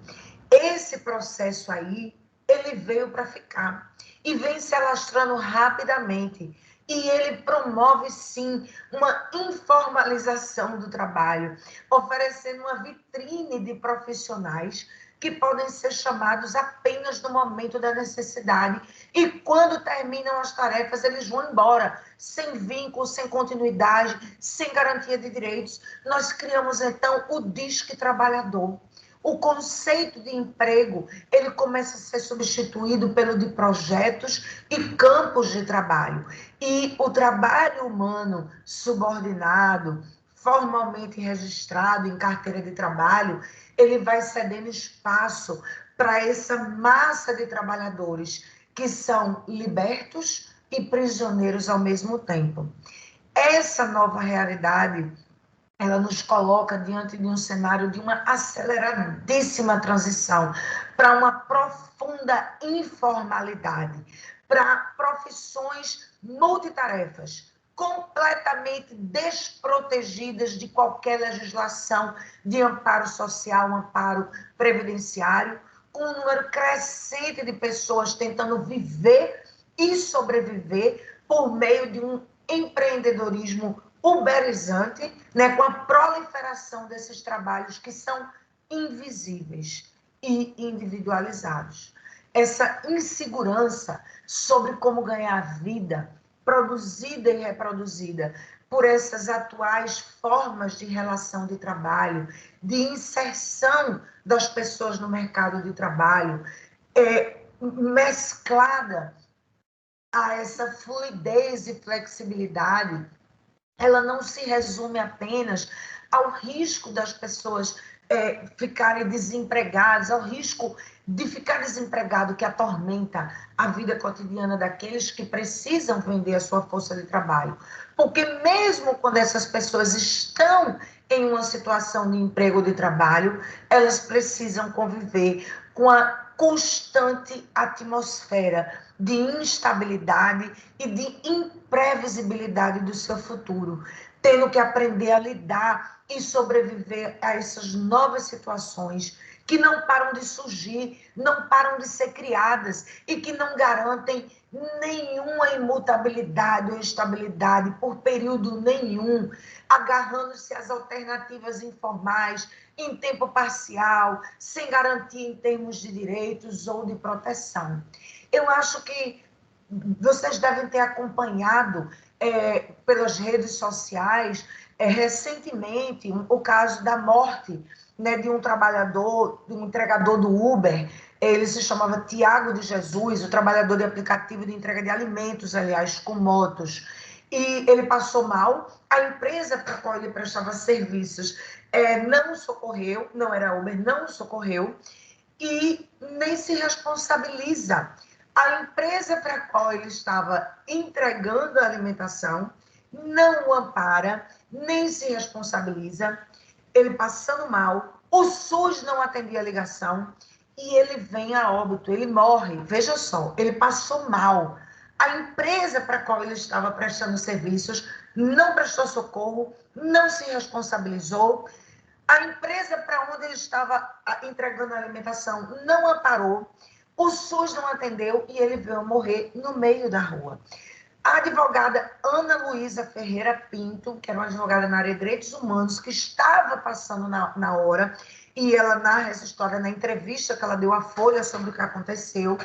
Esse processo aí, ele veio para ficar e vem se alastrando rapidamente. E ele promove, sim, uma informalização do trabalho, oferecendo uma vitrine de profissionais que podem ser chamados apenas no momento da necessidade. E quando terminam as tarefas, eles vão embora, sem vínculo, sem continuidade, sem garantia de direitos. Nós criamos, então, o Disque Trabalhador. O conceito de emprego, ele começa a ser substituído pelo de projetos e campos de trabalho. E o trabalho humano subordinado, formalmente registrado em carteira de trabalho, ele vai cedendo espaço para essa massa de trabalhadores que são libertos e prisioneiros ao mesmo tempo. Essa nova realidade, ela nos coloca diante de um cenário de uma aceleradíssima transição para uma profunda informalidade, para profissões multitarefas, completamente desprotegidas de qualquer legislação de amparo social, amparo previdenciário, com um número crescente de pessoas tentando viver e sobreviver por meio de um empreendedorismo uberizante, né, com a proliferação desses trabalhos que são invisíveis e individualizados. Essa insegurança sobre como ganhar vida, produzida e reproduzida por essas atuais formas de relação de trabalho, de inserção das pessoas no mercado de trabalho, mesclada a essa fluidez e flexibilidade, ela não se resume apenas ao risco das pessoas ficarem desempregadas, ao risco de ficar desempregado que atormenta a vida cotidiana daqueles que precisam vender a sua força de trabalho. Porque mesmo quando essas pessoas estão em uma situação de emprego de trabalho, elas precisam conviver com a constante atmosfera de instabilidade e de imprevisibilidade do seu futuro, tendo que aprender a lidar e sobreviver a essas novas situações que não param de surgir, não param de ser criadas e que não garantem nenhuma imutabilidade ou estabilidade por período nenhum, agarrando-se às alternativas informais, em tempo parcial, sem garantia em termos de direitos ou de proteção. Eu acho que vocês devem ter acompanhado pelas redes sociais, recentemente, o caso da morte, né, de um trabalhador, de um entregador do Uber. Ele se chamava Tiago de Jesus, o trabalhador de aplicativo de entrega de alimentos, aliás, com motos. E ele passou mal, a empresa para a qual ele prestava serviços não o socorreu, não era Uber, não o socorreu, e nem se responsabiliza. A empresa para a qual ele estava entregando a alimentação não o ampara, nem se responsabiliza. Ele passando mal, o SUS não atendia a ligação e ele vem a óbito, ele morre. Veja só, ele passou mal. A empresa para a qual ele estava prestando serviços não prestou socorro, não se responsabilizou. A empresa para onde ele estava entregando a alimentação não amparou, o SUS não atendeu e ele veio morrer no meio da rua. A advogada Ana Luísa Ferreira Pinto, que era uma advogada na área de direitos humanos, que estava passando na hora, e ela narra essa história na entrevista que ela deu à Folha sobre o que aconteceu,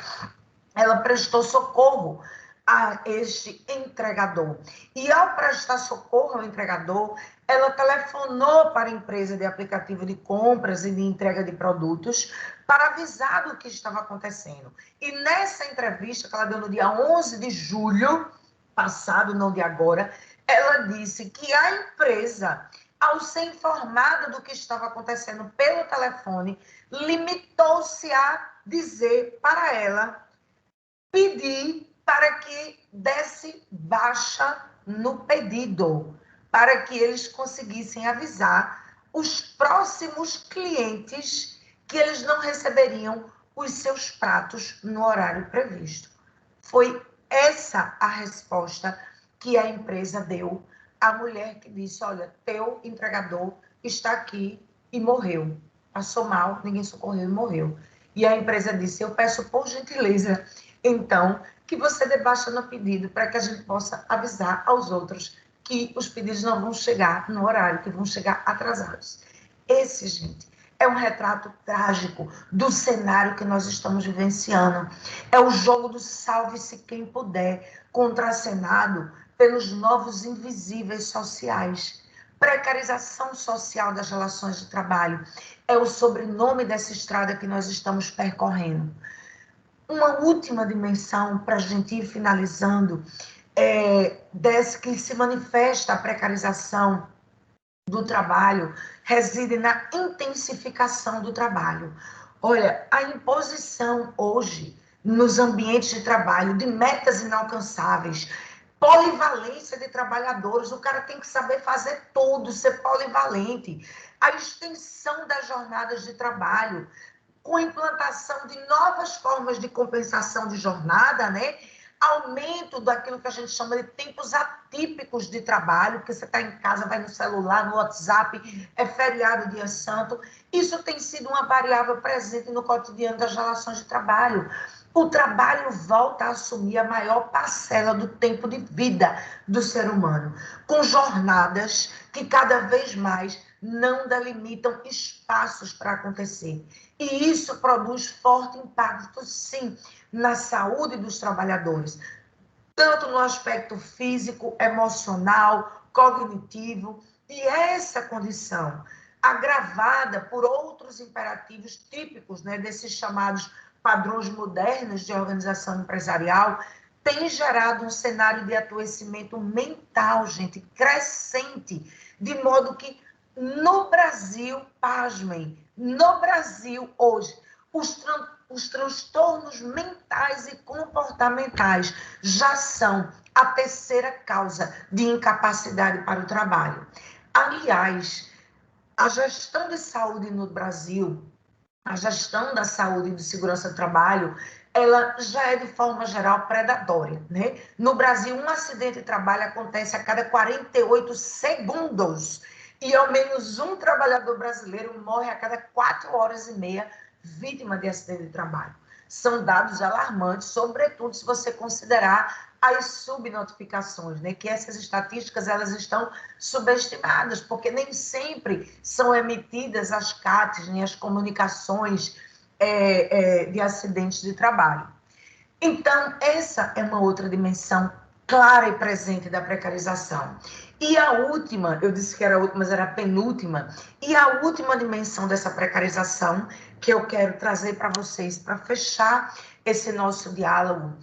ela prestou socorro a este entregador. E ao prestar socorro ao entregador, ela telefonou para a empresa de aplicativo de compras e de entrega de produtos para avisar do que estava acontecendo. E nessa entrevista que ela deu no dia 11 de julho passado, não de agora, ela disse que a empresa, ao ser informada do que estava acontecendo pelo telefone, limitou-se a dizer para ela, pedir para que desse baixa no pedido, para que eles conseguissem avisar os próximos clientes que eles não receberiam os seus pratos no horário previsto. Foi essa a resposta que a empresa deu à mulher que disse, olha, teu entregador está aqui e morreu. Passou mal, ninguém socorreu e morreu. E a empresa disse, eu peço por gentileza, então, que você dê baixa no pedido para que a gente possa avisar aos outros que os pedidos não vão chegar no horário, que vão chegar atrasados. Esse, gente, é um retrato trágico do cenário que nós estamos vivenciando. É o jogo do salve-se quem puder, contracenado pelos novos invisíveis sociais. Precarização social das relações de trabalho é o sobrenome dessa estrada que nós estamos percorrendo. Uma última dimensão para a gente ir finalizando, desse que se manifesta a precarização do trabalho, reside na intensificação do trabalho. Olha, a imposição hoje nos ambientes de trabalho de metas inalcançáveis, polivalência de trabalhadores, o cara tem que saber fazer tudo, ser polivalente, a extensão das jornadas de trabalho, com a implantação de novas formas de compensação de jornada, né? Aumento daquilo que a gente chama de tempos atípicos de trabalho, porque você está em casa, vai no celular, no WhatsApp, é feriado, dia santo. Isso tem sido uma variável presente no cotidiano das relações de trabalho. O trabalho volta a assumir a maior parcela do tempo de vida do ser humano, com jornadas que cada vez mais não delimitam espaços para acontecer. E isso produz forte impacto, sim, na saúde dos trabalhadores, tanto no aspecto físico, emocional, cognitivo, e essa condição, agravada por outros imperativos típicos, né, desses chamados padrões modernos de organização empresarial, tem gerado um cenário de adoecimento mental, gente, crescente, de modo que no Brasil, pasmem, no Brasil hoje, os transtornos mentais e comportamentais já são a terceira causa de incapacidade para o trabalho. Aliás, a gestão de saúde no Brasil, a gestão da saúde e de segurança do trabalho, ela já é de forma geral predatória, né? No Brasil, um acidente de trabalho acontece a cada 48 segundos. E ao menos um trabalhador brasileiro morre a cada 4 horas e meia vítima de acidente de trabalho. São dados alarmantes, sobretudo se você considerar as subnotificações, né? Que essas estatísticas elas estão subestimadas, porque nem sempre são emitidas as CATs, né? As comunicações de acidentes de trabalho. Então, essa é uma outra dimensão clara e presente da precarização. E a última, eu disse que era a última, mas era a penúltima, e a última dimensão dessa precarização que eu quero trazer para vocês, para fechar esse nosso diálogo,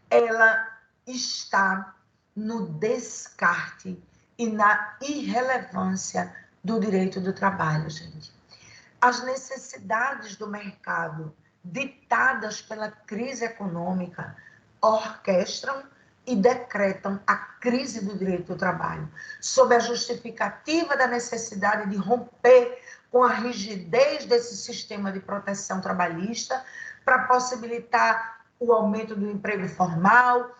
ela está no descarte e na irrelevância do direito do trabalho, gente. As necessidades do mercado, ditadas pela crise econômica, orquestram e decretam a crise do direito do trabalho, sob a justificativa da necessidade de romper com a rigidez desse sistema de proteção trabalhista para possibilitar o aumento do emprego formal,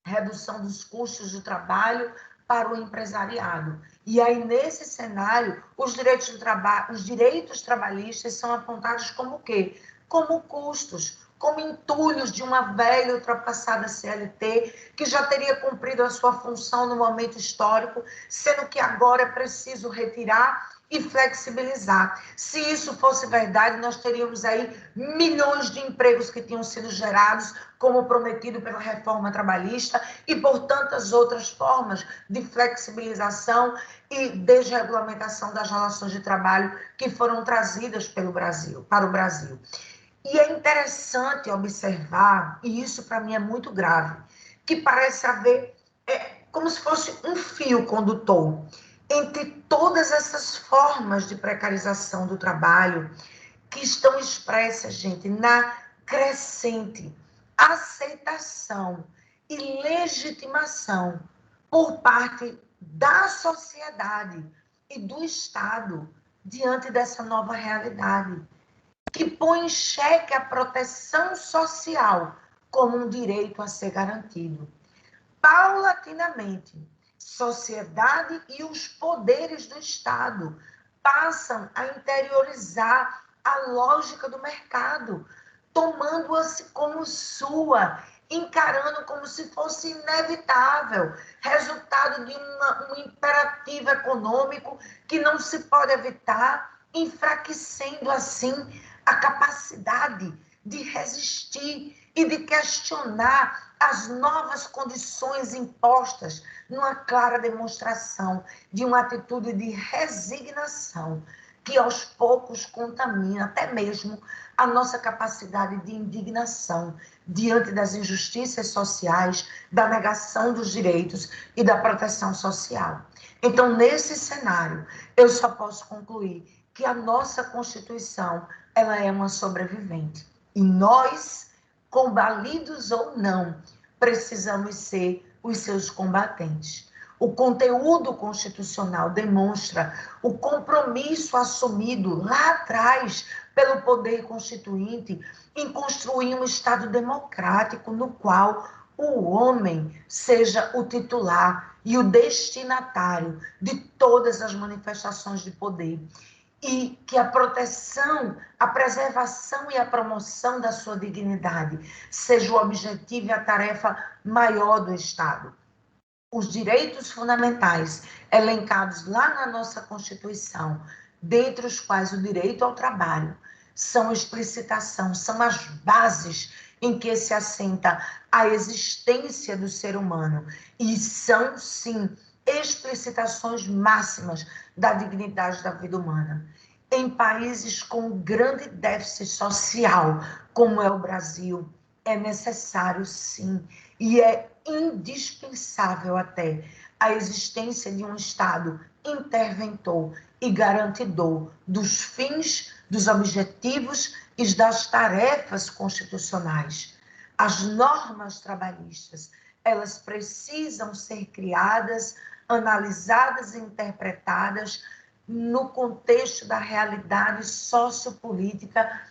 redução dos custos do trabalho para o empresariado. E aí, nesse cenário, os direitos trabalhistas são apontados como o quê? Como custos, como entulhos de uma velha e ultrapassada CLT que já teria cumprido a sua função no momento histórico, sendo que agora é preciso retirar e flexibilizar. Se isso fosse verdade, nós teríamos aí milhões de empregos que tinham sido gerados, como prometido pela reforma trabalhista, e por tantas outras formas de flexibilização e desregulamentação das relações de trabalho que foram trazidas para o Brasil. E é interessante observar, e isso para mim é muito grave, que parece haver como se fosse um fio condutor entre todas essas formas de precarização do trabalho que estão expressas, gente, na crescente aceitação e legitimação por parte da sociedade e do Estado diante dessa nova realidade, que põe em xeque a proteção social como um direito a ser garantido. Paulatinamente, sociedade e os poderes do Estado passam a interiorizar a lógica do mercado, tomando-a como sua, encarando como se fosse inevitável, resultado de um imperativo econômico que não se pode evitar, enfraquecendo assim a capacidade de resistir e de questionar as novas condições impostas numa clara demonstração de uma atitude de resignação que aos poucos contamina até mesmo a nossa capacidade de indignação diante das injustiças sociais, da negação dos direitos e da proteção social. Então, nesse cenário, eu só posso concluir que a nossa Constituição, ela é uma sobrevivente. E nós, combalidos ou não, precisamos ser os seus combatentes. O conteúdo constitucional demonstra o compromisso assumido lá atrás pelo poder constituinte em construir um Estado democrático no qual o homem seja o titular e o destinatário de todas as manifestações de poder. E que a proteção, a preservação e a promoção da sua dignidade seja o objetivo e a tarefa maior do Estado. Os direitos fundamentais elencados lá na nossa Constituição, dentre os quais o direito ao trabalho, são explicitação, são as bases em que se assenta a existência do ser humano e são, sim, explicitações máximas da dignidade da vida humana. Em países com grande déficit social, como é o Brasil, é necessário, sim, e é indispensável até a existência de um Estado interventor e garantidor dos fins, dos objetivos e das tarefas constitucionais. As normas trabalhistas, elas precisam ser criadas, analisadas e interpretadas no contexto da realidade sociopolítica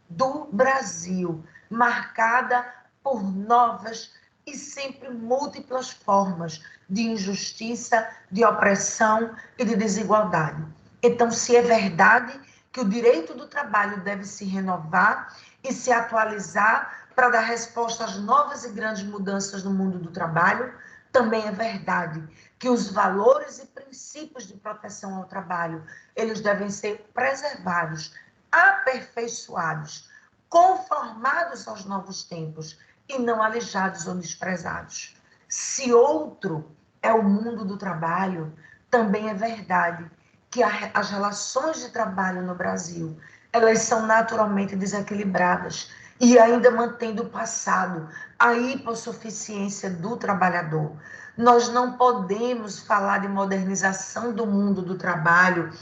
do Brasil, marcada por novas e sempre múltiplas formas de injustiça, de opressão e de desigualdade. Então, se é verdade que o direito do trabalho deve se renovar e se atualizar para dar resposta às novas e grandes mudanças no mundo do trabalho, também é verdade que os valores e princípios de proteção ao trabalho, eles devem ser preservados, aperfeiçoados, conformados aos novos tempos e não alijados ou desprezados. Se outro é o mundo do trabalho, também é verdade que as relações de trabalho no Brasil, elas são naturalmente desequilibradas e ainda mantendo o passado, a hipossuficiência do trabalhador. Nós não podemos falar de modernização do mundo do trabalho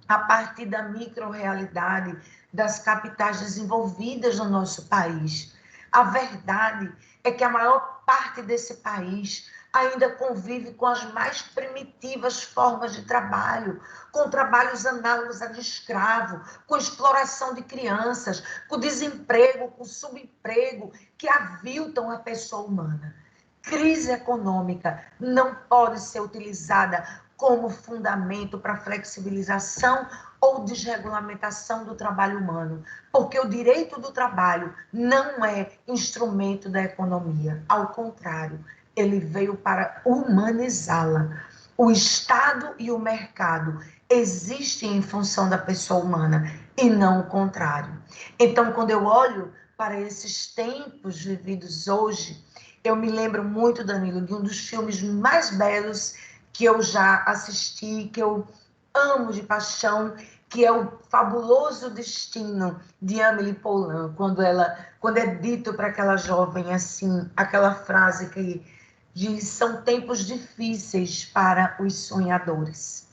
a partir da micro-realidade das capitais desenvolvidas no nosso país. A verdade é que a maior parte desse país ainda convive com as mais primitivas formas de trabalho, com trabalhos análogos a de escravo, com exploração de crianças, com desemprego, com subemprego, que aviltam a pessoa humana. Crise econômica não pode ser utilizada como fundamento para flexibilização ou desregulamentação do trabalho humano, porque o direito do trabalho não é instrumento da economia, ao contrário, ele veio para humanizá-la. O Estado e o mercado existem em função da pessoa humana e não o contrário. Então, quando eu olho para esses tempos vividos hoje, eu me lembro muito, Danilo, de um dos filmes mais belos que eu já assisti, que eu amo de paixão, que é o Fabuloso Destino de Amélie Poulain, quando é dito para aquela jovem assim, aquela frase que diz: são tempos difíceis para os sonhadores.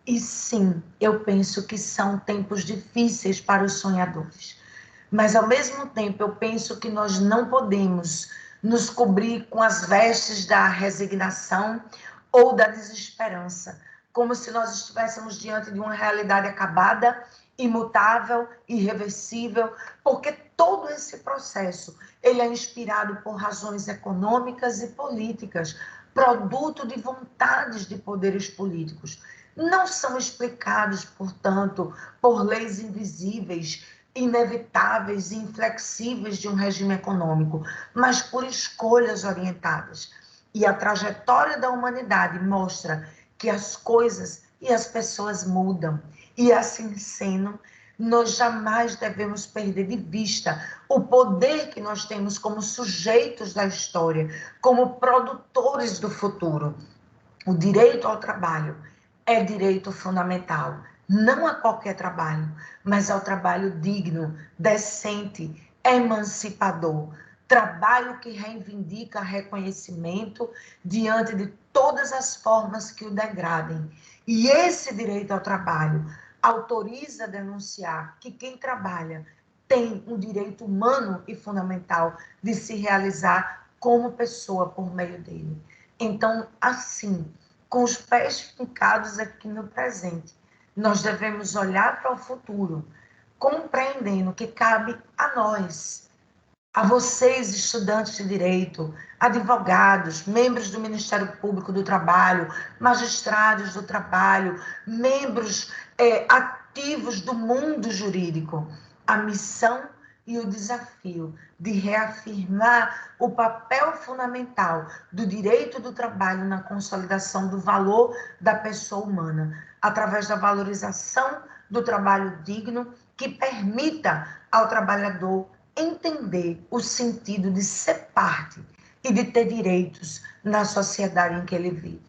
E sim, eu penso que são tempos difíceis para os sonhadores. Mas, ao mesmo tempo, eu penso que nós não podemos nos cobrir com as vestes da resignação ou da desesperança, como se nós estivéssemos diante de uma realidade acabada, imutável, irreversível, porque todo esse processo ele é inspirado por razões econômicas e políticas, produto de vontades de poderes políticos. Não são explicados, portanto, por leis invisíveis, inevitáveis e inflexíveis de um regime econômico, mas por escolhas orientadas. E a trajetória da humanidade mostra que as coisas e as pessoas mudam. E assim sendo, nós jamais devemos perder de vista o poder que nós temos como sujeitos da história, como produtores do futuro. O direito ao trabalho é direito fundamental, não a qualquer trabalho, mas ao trabalho digno, decente, emancipador. Trabalho que reivindica reconhecimento diante de todas as formas que o degradem. E esse direito ao trabalho autoriza a denunciar que quem trabalha tem um direito humano e fundamental de se realizar como pessoa por meio dele. Então, assim, com os pés fincados aqui no presente, nós devemos olhar para o futuro, compreendendo que cabe a nós, a vocês, estudantes de direito, advogados, membros do Ministério Público do Trabalho, magistrados do trabalho, membros ativos do mundo jurídico, a missão e o desafio de reafirmar o papel fundamental do direito do trabalho na consolidação do valor da pessoa humana, através da valorização do trabalho digno que permita ao trabalhador entender o sentido de ser parte e de ter direitos na sociedade em que ele vive.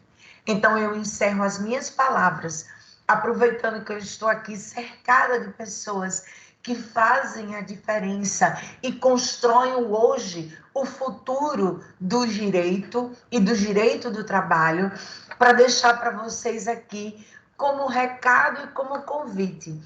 Então, eu encerro as minhas palavras, aproveitando que eu estou aqui cercada de pessoas que fazem a diferença e constroem hoje o futuro do direito e do direito do trabalho, para deixar para vocês aqui, como recado e como convite,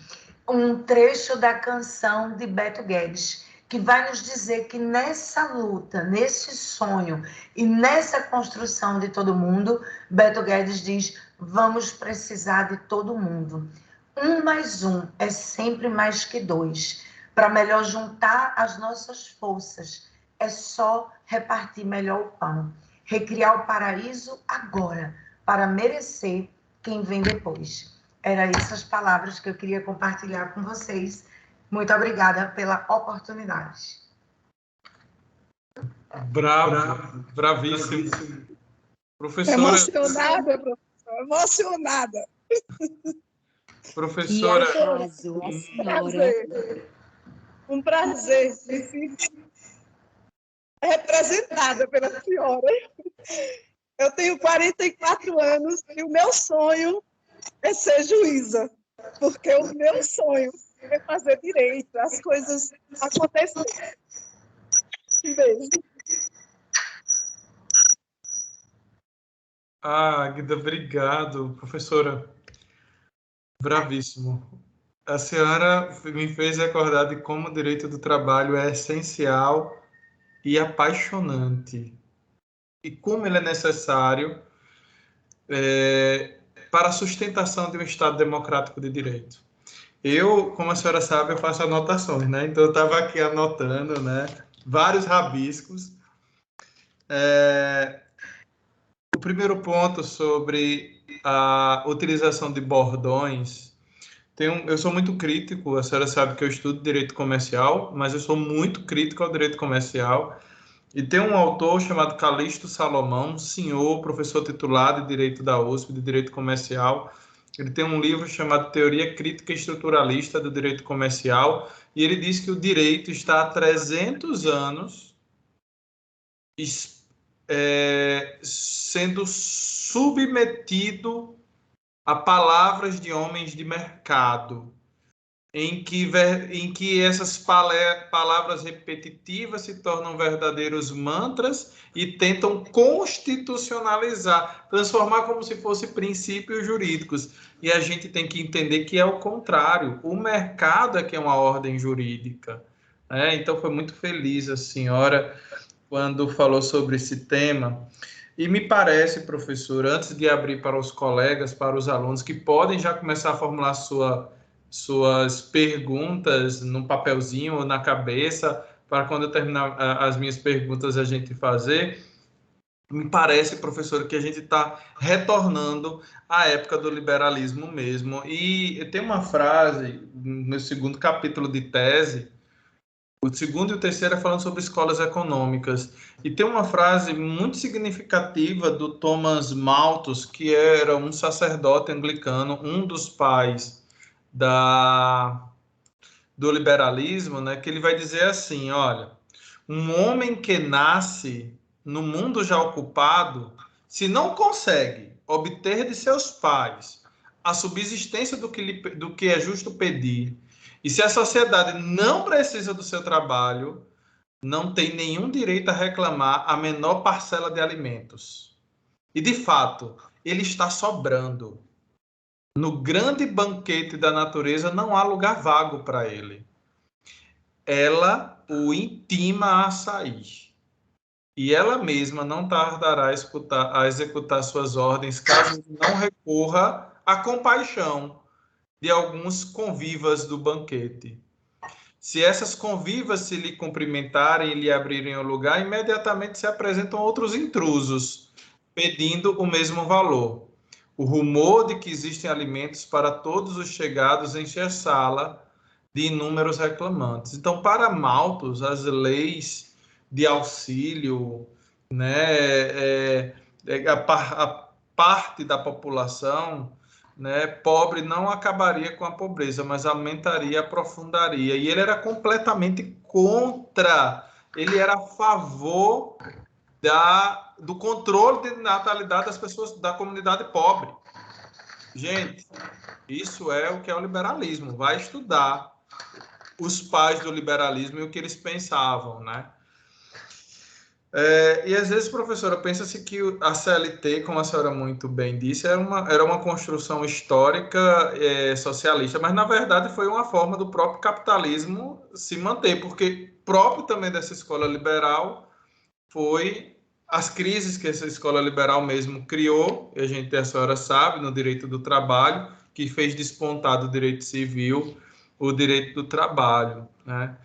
um trecho da canção de Beto Guedes, que vai nos dizer que nessa luta, nesse sonho e nessa construção de todo mundo, Beto Guedes diz: vamos precisar de todo mundo. 1 mais 1 é sempre mais que 2. Para melhor juntar as nossas forças, é só repartir melhor o pão. recriar o paraíso agora, para merecer quem vem depois. Eram essas palavras que eu queria compartilhar com vocês. Muito obrigada pela oportunidade. Bravo, bravíssimo. Professora... Emocionada, professora, emocionada. Professora... Que arraso, a senhora. Um prazer me sentir representada pela senhora. Eu tenho 44 anos e o meu sonho é ser juíza, porque o meu sonho é fazer direito, as coisas acontecerem. Um beijo. Águida, obrigado, professora. Bravíssimo. A senhora me fez recordar de como o direito do trabalho é essencial e apaixonante. E como ele é necessário para a sustentação de um Estado democrático de direito. Eu, como a senhora sabe, eu faço anotações, né? Então, eu estava aqui anotando, né? Vários rabiscos. O primeiro ponto sobre a utilização de bordões. Eu sou muito crítico, a senhora sabe que eu estudo direito comercial, mas eu sou muito crítico ao direito comercial. E tem um autor chamado Calixto Salomão, senhor, professor titular de Direito da USP, de Direito Comercial. Ele tem um livro chamado Teoria Crítica Estruturalista do Direito Comercial, e ele diz que o direito está há 300 anos sendo submetido a palavras de homens de mercado, em que essas palavras repetitivas se tornam verdadeiros mantras e tentam constitucionalizar, transformar como se fossem princípios jurídicos. E a gente tem que entender que é o contrário. O mercado é que é uma ordem jurídica. Então, foi muito feliz a senhora quando falou sobre esse tema. E me parece, professor, antes de abrir para os colegas, para os alunos, que podem já começar a formular suas perguntas no papelzinho ou na cabeça, para quando eu terminar as minhas perguntas a gente fazer. Me parece, professor, que a gente está retornando à época do liberalismo mesmo. E tem uma frase no segundo capítulo de tese, o segundo e o terceiro é falando sobre escolas econômicas. E tem uma frase muito significativa do Thomas Malthus, que era um sacerdote anglicano, um dos pais do liberalismo, né, que ele vai dizer assim, olha, um homem que nasce no mundo já ocupado, se não consegue obter de seus pais a subsistência do que é justo pedir, e se a sociedade não precisa do seu trabalho, não tem nenhum direito a reclamar a menor parcela de alimentos. E, de fato, ele está sobrando. No grande banquete da natureza não há lugar vago para ele. Ela o intima a sair. E ela mesma não tardará a executar suas ordens caso não recorra à compaixão de alguns convivas do banquete. Se essas convivas se lhe cumprimentarem e lhe abrirem o lugar, imediatamente se apresentam outros intrusos, pedindo o mesmo valor. O rumor de que existem alimentos para todos os chegados enche a sala de inúmeros reclamantes. Então, para Malthus, as leis de auxílio, né, a parte da população, né, pobre não acabaria com a pobreza, mas aumentaria, aprofundaria. E ele era completamente contra, ele era a favor do controle de natalidade das pessoas da comunidade pobre. Gente, isso é o que é o liberalismo. Vai estudar os pais do liberalismo e o que eles pensavam, né? E às vezes, professora, pensa-se que a CLT, como a senhora muito bem disse, era uma construção histórica socialista, mas na verdade foi uma forma do próprio capitalismo se manter, porque próprio também dessa escola liberal foi as crises que essa escola liberal mesmo criou, e a senhora sabe, no direito do trabalho, que fez despontar do direito civil o direito do trabalho, né?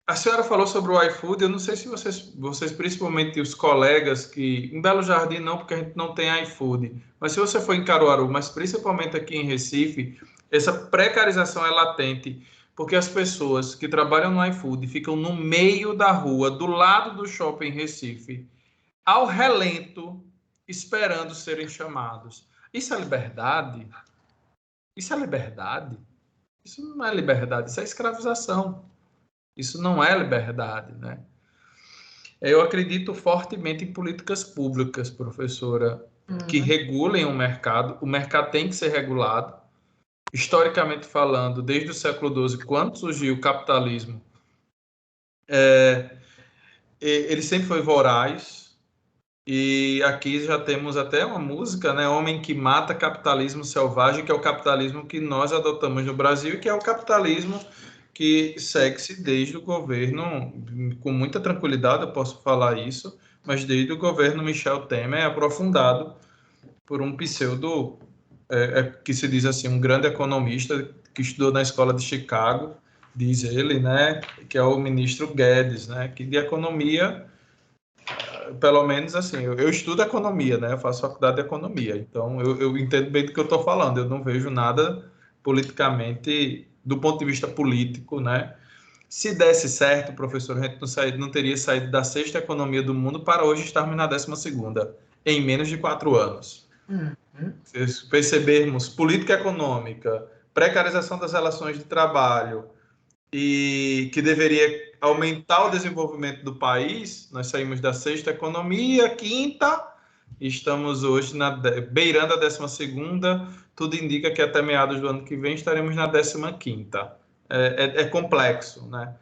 A senhora falou sobre o iFood, eu não sei se vocês, principalmente os colegas que... Em Belo Jardim não, porque a gente não tem iFood. Mas se você for em Caruaru, mas principalmente aqui em Recife, essa precarização é latente, porque as pessoas que trabalham no iFood ficam no meio da rua, do lado do shopping Recife, ao relento, esperando serem chamados. Isso é liberdade? Isso é liberdade? Isso não é liberdade, isso é escravização. Isso não é liberdade, né? Eu acredito fortemente em políticas públicas, professora, que regulem o mercado. O mercado tem que ser regulado. Historicamente falando, desde o século XII, quando surgiu o capitalismo, ele sempre foi voraz. E aqui já temos até uma música, né? Homem que mata, capitalismo selvagem, que é o capitalismo que nós adotamos no Brasil e que é o capitalismo que segue-se desde o governo, com muita tranquilidade eu posso falar isso, mas desde o governo Michel Temer, aprofundado por um pseudo, que se diz assim, um grande economista que estudou na escola de Chicago, diz ele, né? Que é o ministro Guedes, né? Que de economia, pelo menos assim, eu estudo economia, né? Eu faço faculdade de economia, então eu entendo bem do que eu estou falando. Eu não vejo nada politicamente, do ponto de vista político, né? Se desse certo, professor, a gente não teria saído da sexta economia do mundo para hoje estarmos na 12ª, em menos de 4 anos. Se percebermos política econômica, precarização das relações de trabalho, e que deveria aumentar o desenvolvimento do país, nós saímos da sexta economia, quinta, e estamos hoje beirando a 12ª, tudo indica que até meados do ano que vem estaremos na 15ª. É complexo, né?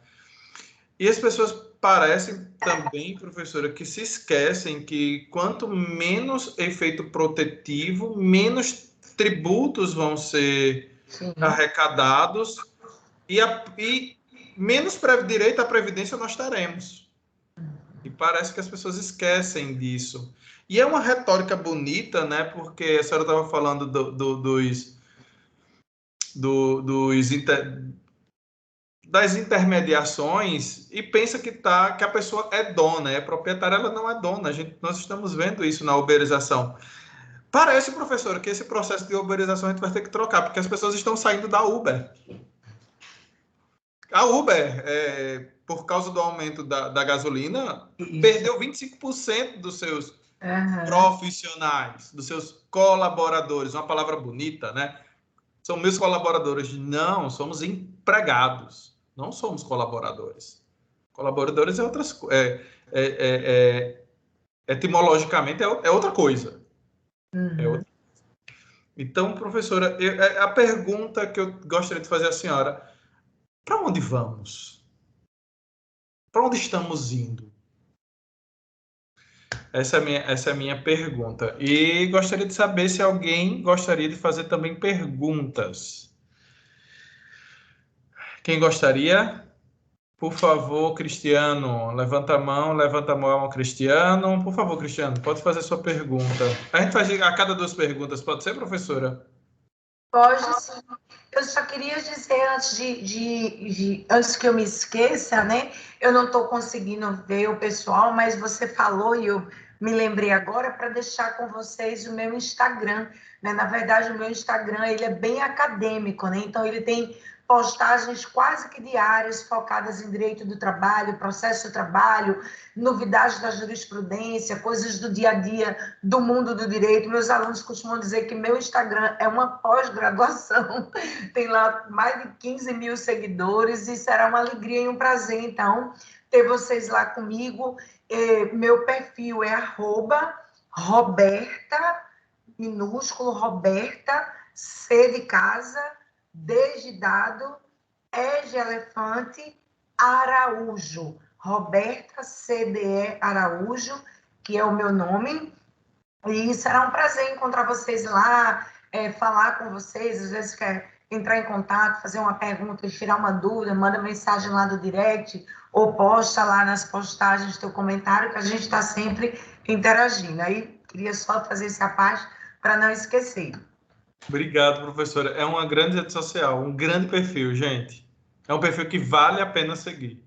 E as pessoas parecem também, professora, que se esquecem que quanto menos efeito protetivo, menos tributos vão ser arrecadados e menos direito à previdência nós teremos. E parece que as pessoas esquecem disso. E é uma retórica bonita, né? Porque a senhora estava falando das intermediações e pensa que a pessoa é dona, é proprietária, ela não é dona. Nós estamos vendo isso na uberização. Parece, professor, que esse processo de uberização a gente vai ter que trocar, porque as pessoas estão saindo da Uber. A Uber, por causa do aumento da gasolina, perdeu 25% dos seus profissionais, dos seus colaboradores. Uma palavra bonita, né? São meus colaboradores. Não, somos empregados. Não somos colaboradores. Colaboradores é outras coisas. Etimologicamente é outra coisa. Então, professora, a pergunta que eu gostaria de fazer à senhora: para onde vamos? Para onde estamos indo? Essa é a minha pergunta. E gostaria de saber se alguém gostaria de fazer também perguntas. Quem gostaria? Por favor, Cristiano, levanta a mão, Cristiano. Por favor, Cristiano, pode fazer sua pergunta. A gente faz a cada 2 perguntas, pode ser, professora? Pode sim. Eu só queria dizer, antes que eu me esqueça, né? Eu não estou conseguindo ver o pessoal, mas você falou e eu me lembrei agora para deixar com vocês o meu Instagram, né? Na verdade, o meu Instagram ele é bem acadêmico, né? Então ele tem postagens quase que diárias focadas em direito do trabalho, processo do trabalho, novidades da jurisprudência, coisas do dia a dia do mundo do direito. Meus alunos costumam dizer que meu Instagram é uma pós-graduação, tem lá mais de 15 mil seguidores e será uma alegria e um prazer, então, ter vocês lá comigo. Meu perfil é @Roberta, minúsculo, Roberta, C de casa, D de dado, E de elefante, Araújo. Roberta CDE Araújo, que é o meu nome. E será um prazer encontrar vocês lá, falar com vocês. Às vezes quer entrar em contato, fazer uma pergunta, tirar uma dúvida, manda mensagem lá do direct ou posta lá nas postagens teu comentário, que a gente está sempre interagindo. Aí queria só fazer essa parte para não esquecer. Obrigado, professora. É uma grande rede social, um grande perfil, gente. É um perfil que vale a pena seguir.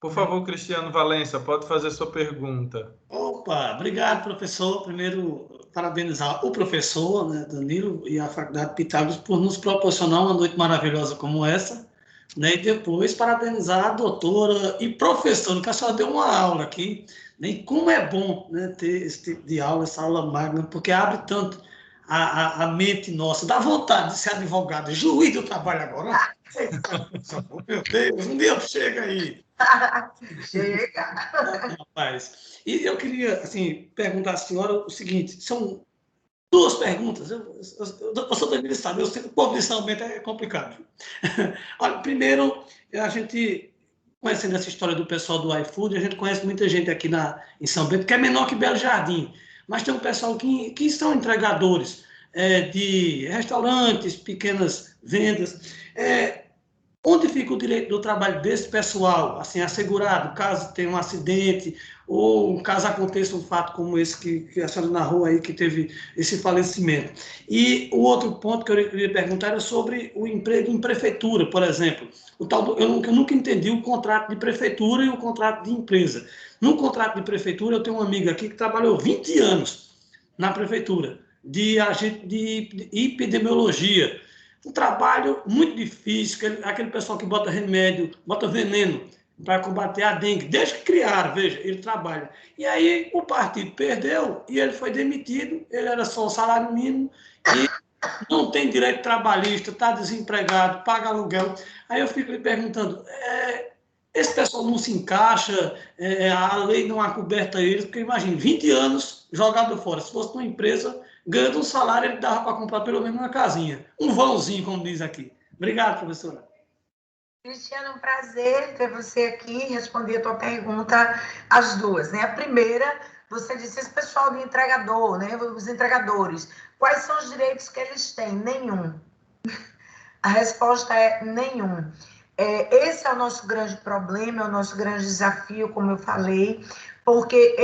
Por favor, Cristiano Valença, pode fazer sua pergunta. Opa, obrigado, professor. Primeiro, parabenizar o professor, né, Danilo, e a Faculdade Pitágoras por nos proporcionar uma noite maravilhosa como essa, né, e depois parabenizar a doutora e professora, que a senhora deu uma aula aqui, né, e como é bom, né, ter esse tipo de aula, essa aula magna, porque abre tanto a mente nossa, dá vontade de ser advogado, juiz do trabalho agora. Meu Deus, um dia chega aí. Chega. Rapaz, e eu queria, assim, perguntar à senhora o seguinte, são duas perguntas, eu sou Danilo, sabe, eu sei que o povo de São Bento é complicado. Olha, primeiro, a gente, conhecendo essa história do pessoal do iFood, a gente conhece muita gente aqui em São Bento, que é menor que Belo Jardim, mas tem um pessoal que são entregadores de restaurantes, pequenas vendas. Onde fica o direito do trabalho desse pessoal, assim, assegurado, caso tenha um acidente ou caso aconteça um fato como esse que a senhora narrou aí, que teve esse falecimento. E o outro ponto que eu queria perguntar era sobre o emprego em prefeitura, por exemplo. Eu nunca entendi o contrato de prefeitura e o contrato de empresa. No contrato de prefeitura, eu tenho uma amiga aqui que trabalhou 20 anos na prefeitura, de agente de epidemiologia. Um trabalho muito difícil, aquele pessoal que bota remédio, bota veneno para combater a dengue, desde que criaram, veja, ele trabalha. E aí o partido perdeu e ele foi demitido, ele era só o salário mínimo e não tem direito trabalhista, está desempregado, paga aluguel. Aí eu fico lhe perguntando, esse pessoal não se encaixa, a lei não acoberta eles, porque imagine, 20 anos jogado fora, se fosse uma empresa ganhando um salário, ele dava para comprar pelo menos uma casinha. Um vãozinho, como diz aqui. Obrigado, professora. Cristiano, um prazer ter você aqui e responder a tua pergunta, as duas, né? A primeira, você disse, esse pessoal do entregador, né? Os entregadores, quais são os direitos que eles têm? Nenhum. A resposta é nenhum. Esse é o nosso grande problema, é o nosso grande desafio, como eu falei, porque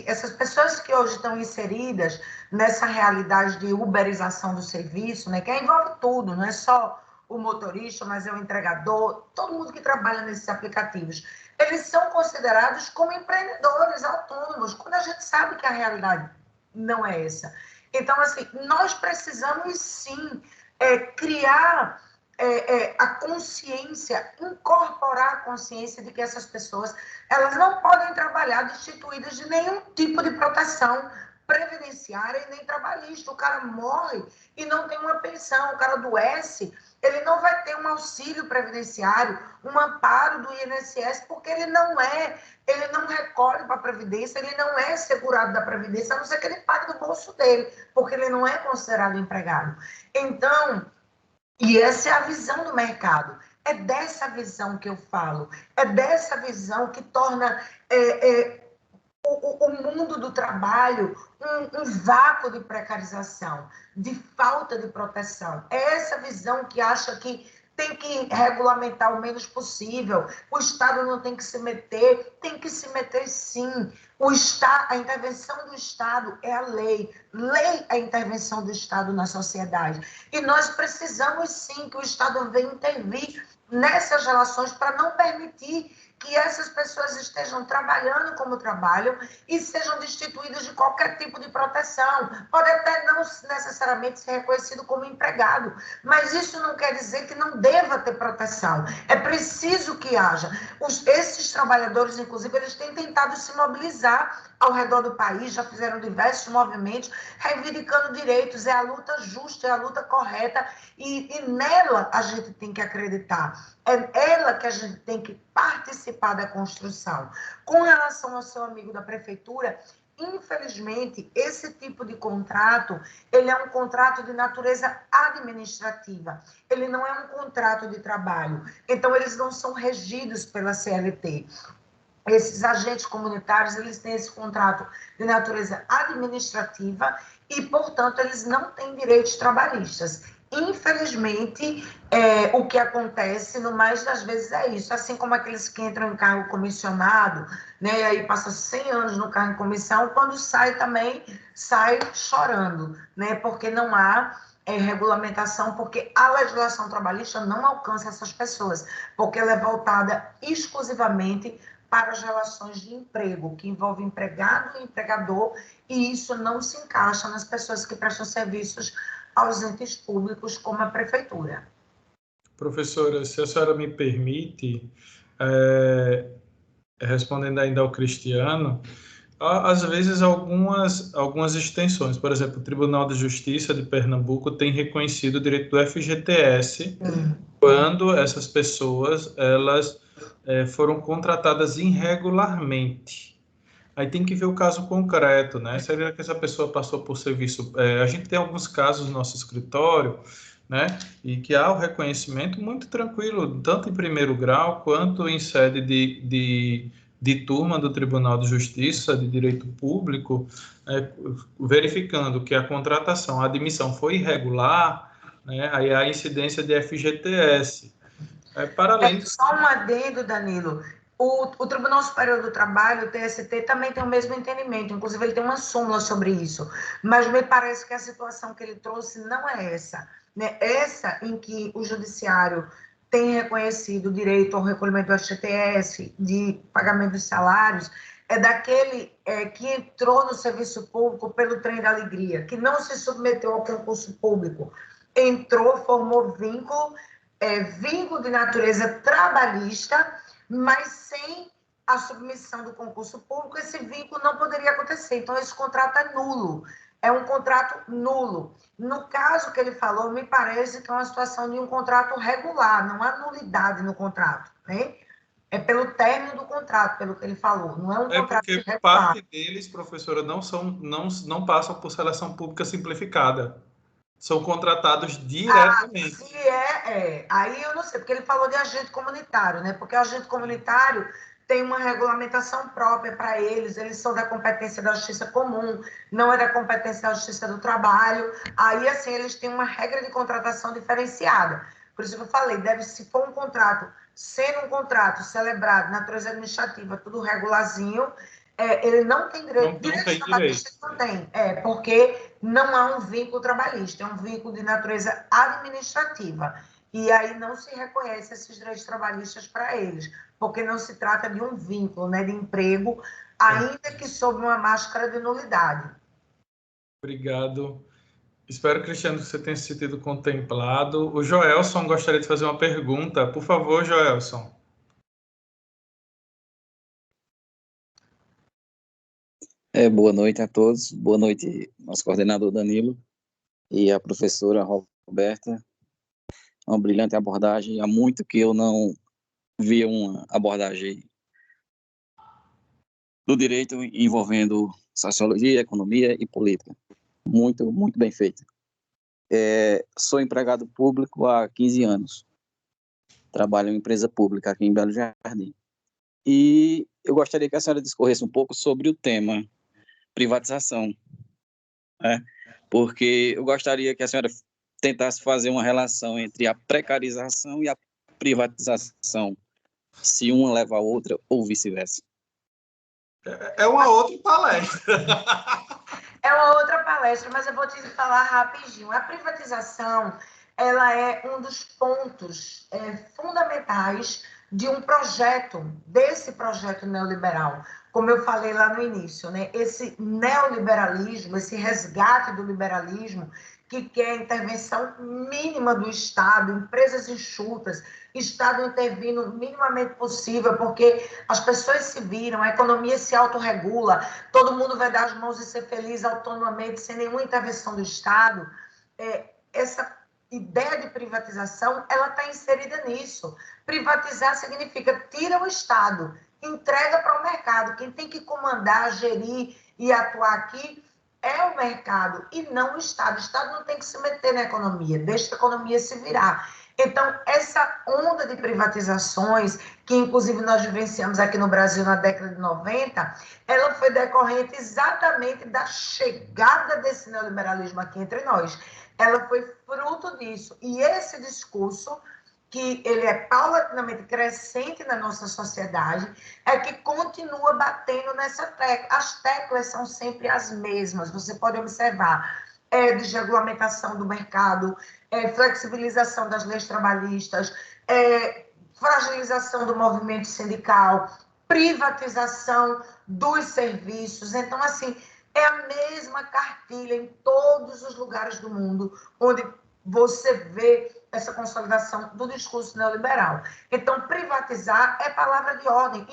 essas pessoas que hoje estão inseridas nessa realidade de uberização do serviço, né, que envolve tudo, não é só o motorista, mas é o entregador, todo mundo que trabalha nesses aplicativos, eles são considerados como empreendedores autônomos, quando a gente sabe que a realidade não é essa. Então, assim, nós precisamos sim criar a consciência, incorporar a consciência de que essas pessoas, elas não podem trabalhar destituídas de nenhum tipo de proteção previdenciária e nem trabalhista. O cara morre e não tem uma pensão, o cara adoece, ele não vai ter um auxílio previdenciário, um amparo do INSS, porque ele não recolhe para a Previdência, ele não é segurado da Previdência, a não ser que ele pague do bolso dele, porque ele não é considerado empregado. Então, e essa é a visão do mercado. É dessa visão que eu falo. É dessa visão que torna o mundo do trabalho um vácuo de precarização, de falta de proteção. É essa visão que acha que tem que regulamentar o menos possível, o Estado não tem que se meter sim. A intervenção do Estado é a lei é a intervenção do Estado na sociedade. E nós precisamos sim que o Estado venha intervir nessas relações para não permitir que essas pessoas estejam trabalhando como trabalham e sejam destituídas de qualquer tipo de proteção. Pode até não necessariamente ser reconhecido como empregado, mas isso não quer dizer que não deva ter proteção. É preciso que haja. Esses trabalhadores, inclusive, eles têm tentado se mobilizar ao redor do país, já fizeram diversos movimentos, reivindicando direitos. É a luta justa, é a luta correta, e nela a gente tem que acreditar. É ela que a gente tem que participar da construção. Com relação ao seu amigo da prefeitura, infelizmente, esse tipo de contrato, ele é um contrato de natureza administrativa. Ele não é um contrato de trabalho. Então, eles não são regidos pela CLT. Esses agentes comunitários, eles têm esse contrato de natureza administrativa e, portanto, eles não têm direitos trabalhistas. Infelizmente, o que acontece, no mais das vezes, é isso. Assim como aqueles que entram em cargo comissionado, né, e aí passa 100 anos no cargo em comissão, quando sai também, sai chorando, né, porque não há regulamentação, porque a legislação trabalhista não alcança essas pessoas, porque ela é voltada exclusivamente para as relações de emprego, que envolve empregado e empregador, e isso não se encaixa nas pessoas que prestam serviços aos entes públicos, como a prefeitura. Professora, se a senhora me permite, respondendo ainda ao Cristiano, às vezes algumas extensões, por exemplo, o Tribunal de Justiça de Pernambuco tem reconhecido o direito do FGTS quando essas pessoas elas foram contratadas irregularmente. Aí tem que ver o caso concreto, né? Será que essa pessoa passou por serviço? A gente tem alguns casos no nosso escritório, né? E que há o reconhecimento muito tranquilo, tanto em primeiro grau quanto em sede de turma do Tribunal de Justiça de Direito Público, verificando que a contratação, a admissão foi irregular, né? Aí há a incidência de FGTS. Para além Só um adendo, Danilo. O Tribunal Superior do Trabalho, o TST, também tem o mesmo entendimento, inclusive ele tem uma súmula sobre isso, mas me parece que a situação que ele trouxe não é essa, né? Essa em que o Judiciário tem reconhecido o direito ao recolhimento do FGTS, de pagamento dos salários, é daquele que entrou no serviço público pelo trem da alegria, que não se submeteu ao concurso público, entrou, formou vínculo de natureza trabalhista, mas sem a submissão do concurso público, esse vínculo não poderia acontecer. Então, esse contrato é nulo. É um contrato nulo. No caso que ele falou, me parece que é uma situação de um contrato regular, não há nulidade no contrato, né? É pelo término do contrato, pelo que ele falou, não é um contrato porque regular. Parte deles, professora, não passam por seleção pública simplificada. São contratados diretamente. Se aí eu não sei, porque ele falou de agente comunitário, né? Porque o agente comunitário tem uma regulamentação própria para eles, eles são da competência da justiça comum, não é da competência da justiça do trabalho. Aí, assim, eles têm uma regra de contratação diferenciada. Por isso que eu falei, se for um contrato, sendo um contrato celebrado na natureza administrativa, tudo regularzinho, ele não tem direito. Direito trabalhista não tem, porque não há um vínculo trabalhista, é um vínculo de natureza administrativa. E aí não se reconhece esses direitos trabalhistas para eles, porque não se trata de um vínculo, né, de emprego, ainda que sob uma máscara de nulidade. Obrigado. Espero, Cristiano, que você tenha se sentido contemplado. O Joelson gostaria de fazer uma pergunta. Por favor, Joelson. Boa noite a todos. Boa noite, nosso coordenador Danilo e a professora Roberta. Uma brilhante abordagem. Há muito que eu não via uma abordagem do direito envolvendo sociologia, economia e política. Muito, muito bem feita. Sou empregado público há 15 anos. Trabalho em empresa pública aqui em Belo Jardim. E eu gostaria que a senhora discorresse um pouco sobre o tema privatização, né? Porque eu gostaria que a senhora tentasse fazer uma relação entre a precarização e a privatização, se uma leva a outra ou vice-versa. É uma outra palestra. É uma outra palestra, mas eu vou te falar rapidinho. A privatização, ela é um dos pontos fundamentais de um projeto, desse projeto neoliberal. Como eu falei lá no início, né? Esse neoliberalismo, esse resgate do liberalismo, que quer a intervenção mínima do Estado, empresas enxutas, Estado intervindo o minimamente possível, porque as pessoas se viram, a economia se autorregula, todo mundo vai dar as mãos e ser feliz autonomamente, sem nenhuma intervenção do Estado. Essa ideia de privatização, ela está inserida nisso. Privatizar significa tira o Estado, entrega para o mercado. Quem tem que comandar, gerir e atuar aqui é o mercado e não o Estado. O Estado não tem que se meter na economia, deixa a economia se virar. Então, essa onda de privatizações, que inclusive nós vivenciamos aqui no Brasil na década de 90, ela foi decorrente exatamente da chegada desse neoliberalismo aqui entre nós. Ela foi fruto disso. E esse discurso, que ele é paulatinamente crescente na nossa sociedade, é que continua batendo nessa tecla. As teclas são sempre as mesmas, você pode observar. desregulamentação do mercado, flexibilização das leis trabalhistas, fragilização do movimento sindical, privatização dos serviços. Então, assim, é a mesma cartilha em todos os lugares do mundo onde você vê essa consolidação do discurso neoliberal. Então, privatizar é palavra de ordem,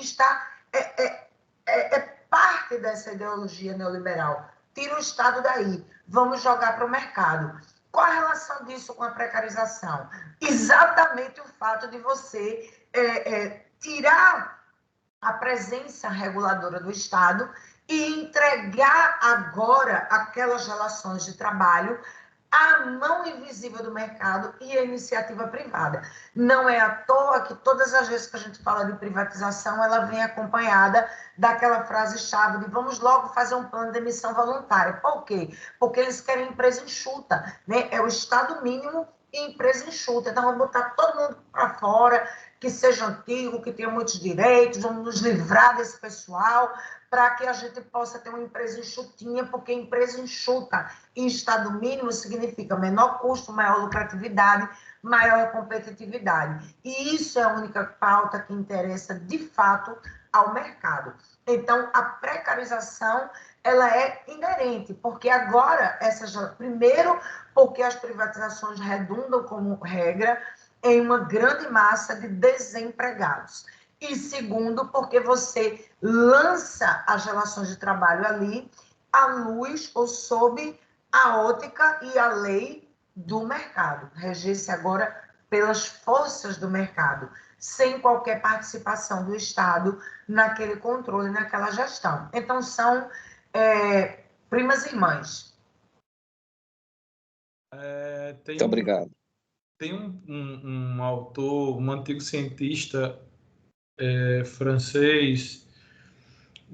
é parte dessa ideologia neoliberal. Tira o Estado daí, vamos jogar para o mercado. Qual a relação disso com a precarização? Exatamente o fato de você tirar a presença reguladora do Estado e entregar agora aquelas relações de trabalho à mão invisível do mercado e à iniciativa privada. Não é à toa que todas as vezes que a gente fala de privatização, ela vem acompanhada daquela frase-chave de vamos logo fazer um plano de emissão voluntária. Por quê? Porque eles querem empresa enxuta, né? É o Estado mínimo e empresa enxuta. Então, vamos botar todo mundo para fora, que seja antigo, que tenha muitos direitos, vamos nos livrar desse pessoal, para que a gente possa ter uma empresa enxutinha, porque empresa enxuta em Estado mínimo significa menor custo, maior lucratividade, maior competitividade. E isso é a única pauta que interessa, de fato, ao mercado. Então, a precarização, ela é inerente, porque agora, primeiro, porque as privatizações redundam como regra em uma grande massa de desempregados. E segundo, porque você lança as relações de trabalho ali à luz ou sob a ótica e a lei do mercado. Reger-se agora pelas forças do mercado, sem qualquer participação do Estado naquele controle, naquela gestão. Então, são primas e irmãs. Muito obrigado. Tem um autor, um antigo cientista francês,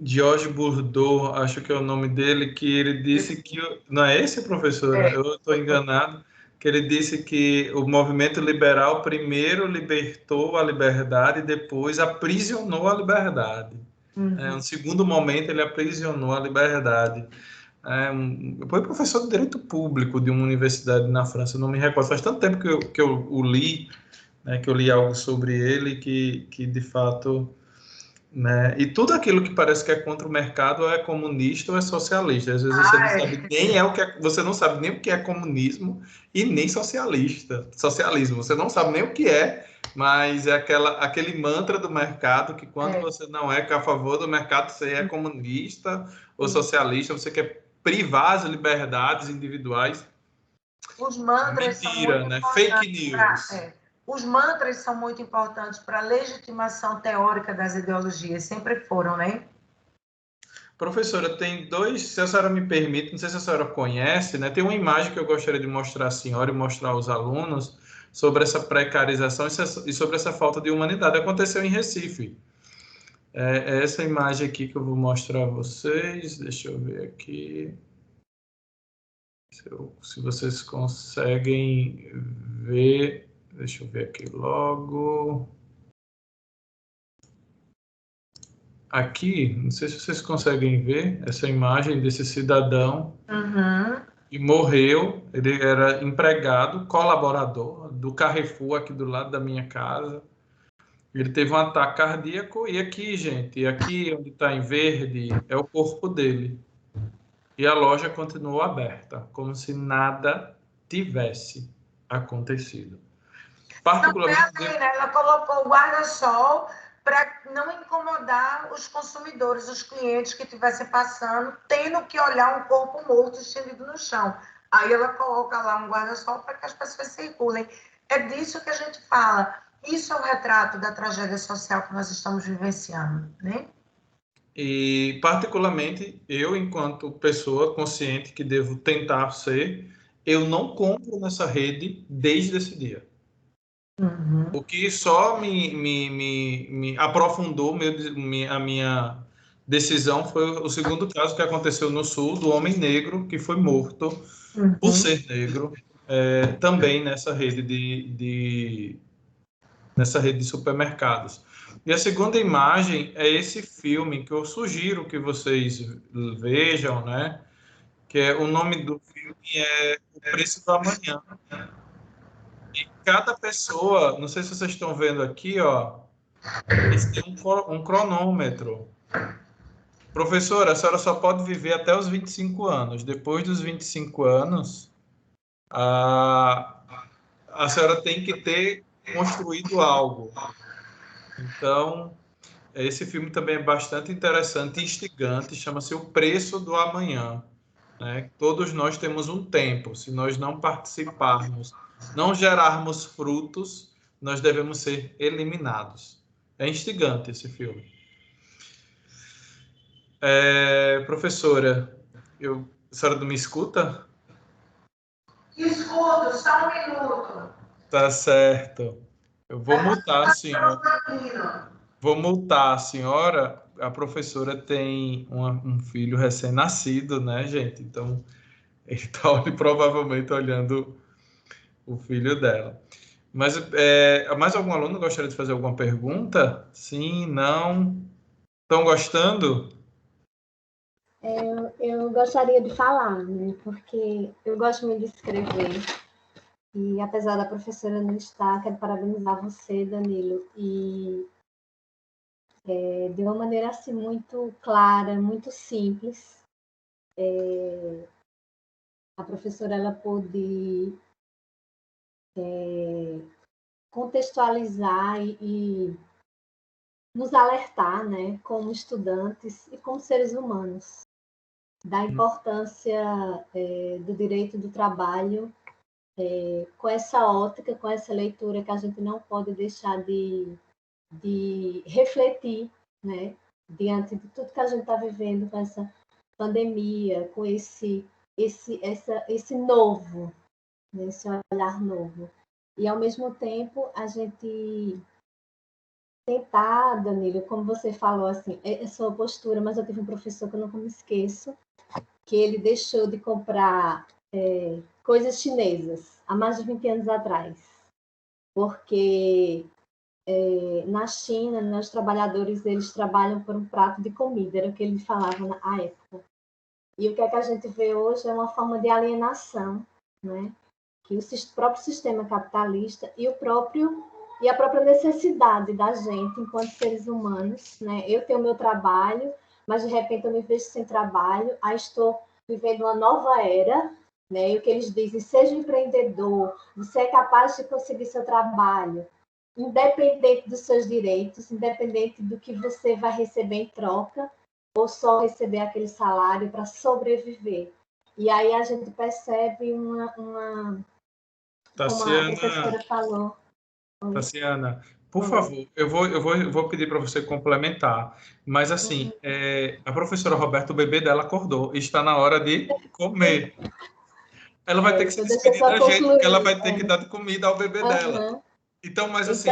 Georges Bourdieu, acho que é o nome dele, que ele disse que... Não é esse, professora? Eu estou enganado. Que ele disse que o movimento liberal primeiro libertou a liberdade e depois aprisionou a liberdade. No segundo momento, ele aprisionou a liberdade. Foi professor de Direito Público de uma universidade na França, não me recordo. Faz tanto tempo que eu o li, né, que eu li algo sobre ele, que de fato... Né? E tudo aquilo que parece que é contra o mercado é comunista ou é socialista. Às vezes você não sabe nem você não sabe nem o que é comunismo e nem socialismo. Você não sabe nem o que é, mas é aquele mantra do mercado que quando você não é a favor do mercado, você é comunista ou socialista, você quer privar as liberdades individuais. Os mantras Mentira, né? Fake news. Os mantras são muito importantes para a legitimação teórica das ideologias, sempre foram, né? Professora, tem dois, se a senhora me permite, não sei se a senhora conhece, né? Tem uma imagem que eu gostaria de mostrar à senhora e mostrar aos alunos sobre essa precarização e sobre essa falta de humanidade. Aconteceu em Recife. É essa imagem aqui que eu vou mostrar a vocês. Deixa eu ver aqui. Se vocês conseguem ver... Deixa eu ver aqui logo. Aqui, não sei se vocês conseguem ver essa imagem desse cidadão que morreu. Ele era empregado, colaborador do Carrefour aqui do lado da minha casa. Ele teve um ataque cardíaco e aqui, gente, aqui onde está em verde é o corpo dele. E a loja continuou aberta, como se nada tivesse acontecido. Particularmente... Ela colocou o guarda-sol para não incomodar os consumidores, os clientes que estivessem passando, tendo que olhar um corpo morto estendido no chão. Aí ela coloca lá um guarda-sol para que as pessoas circulem. É disso que a gente fala. Isso é o retrato da tragédia social que nós estamos vivenciando, né? E, particularmente, eu, enquanto pessoa consciente que devo tentar ser, eu não compro nessa rede desde esse dia. O que só me aprofundou a minha decisão foi o segundo caso que aconteceu no Sul, do homem negro que foi morto por ser negro, também nessa rede nessa rede de supermercados. E a segunda imagem é esse filme que eu sugiro que vocês vejam, né? Que é o nome do filme é O Preço do Amanhã. E cada pessoa, não sei se vocês estão vendo aqui, ó, eles têm um cronômetro. Professora, a senhora só pode viver até os 25 anos. Depois dos 25 anos, a senhora tem que ter construído algo. Então, esse filme também é bastante interessante e instigante, chama-se O Preço do Amanhã. Né? Todos nós temos um tempo. Se nós não participarmos, não gerarmos frutos, nós devemos ser eliminados. É instigante esse filme. Professora, a senhora não me escuta? Escuto, só um minuto. Tá certo. Eu vou multar a senhora. Vou multar a senhora. A professora tem um filho recém-nascido, né, gente? Então, ele está provavelmente olhando o filho dela. Mas mais algum aluno gostaria de fazer alguma pergunta? Sim, não? Estão gostando? Eu gostaria de falar, né, porque eu gosto muito de escrever. E apesar da professora não estar, quero parabenizar você, Danilo, e de uma maneira assim muito clara, muito simples, a professora ela pôde contextualizar e nos alertar, né, como estudantes e como seres humanos, da importância do direito do trabalho, com essa ótica, com essa leitura que a gente não pode deixar de refletir, né, diante de tudo que a gente está vivendo com essa pandemia, com esse novo, né, esse olhar novo. E, ao mesmo tempo, a gente tentar, Danilo, como você falou, assim, é sua postura, mas eu tive um professor que eu nunca me esqueço, que ele deixou de comprar coisas chinesas há mais de 20 anos atrás, porque na China, né, os trabalhadores eles trabalham por um prato de comida, era o que ele falava na época. E o que é que a gente vê hoje é uma forma de alienação, né? Que o próprio sistema capitalista e a própria necessidade da gente, enquanto seres humanos, né? Eu tenho meu trabalho, mas de repente eu me vejo sem trabalho, aí estou vivendo uma nova era, né? E o que eles dizem, seja empreendedor, você é capaz de conseguir seu trabalho, independente dos seus direitos, independente do que você vai receber em troca, ou só receber aquele salário para sobreviver. E aí a gente percebe como a professora falou. Tassiana, por favor, eu vou pedir para você complementar, mas assim, a professora Roberta, o bebê dela acordou e está na hora de comer. Ela vai ter que se despedir da gente, porque ela vai ter que dar de comida ao bebê dela. Então, mas assim,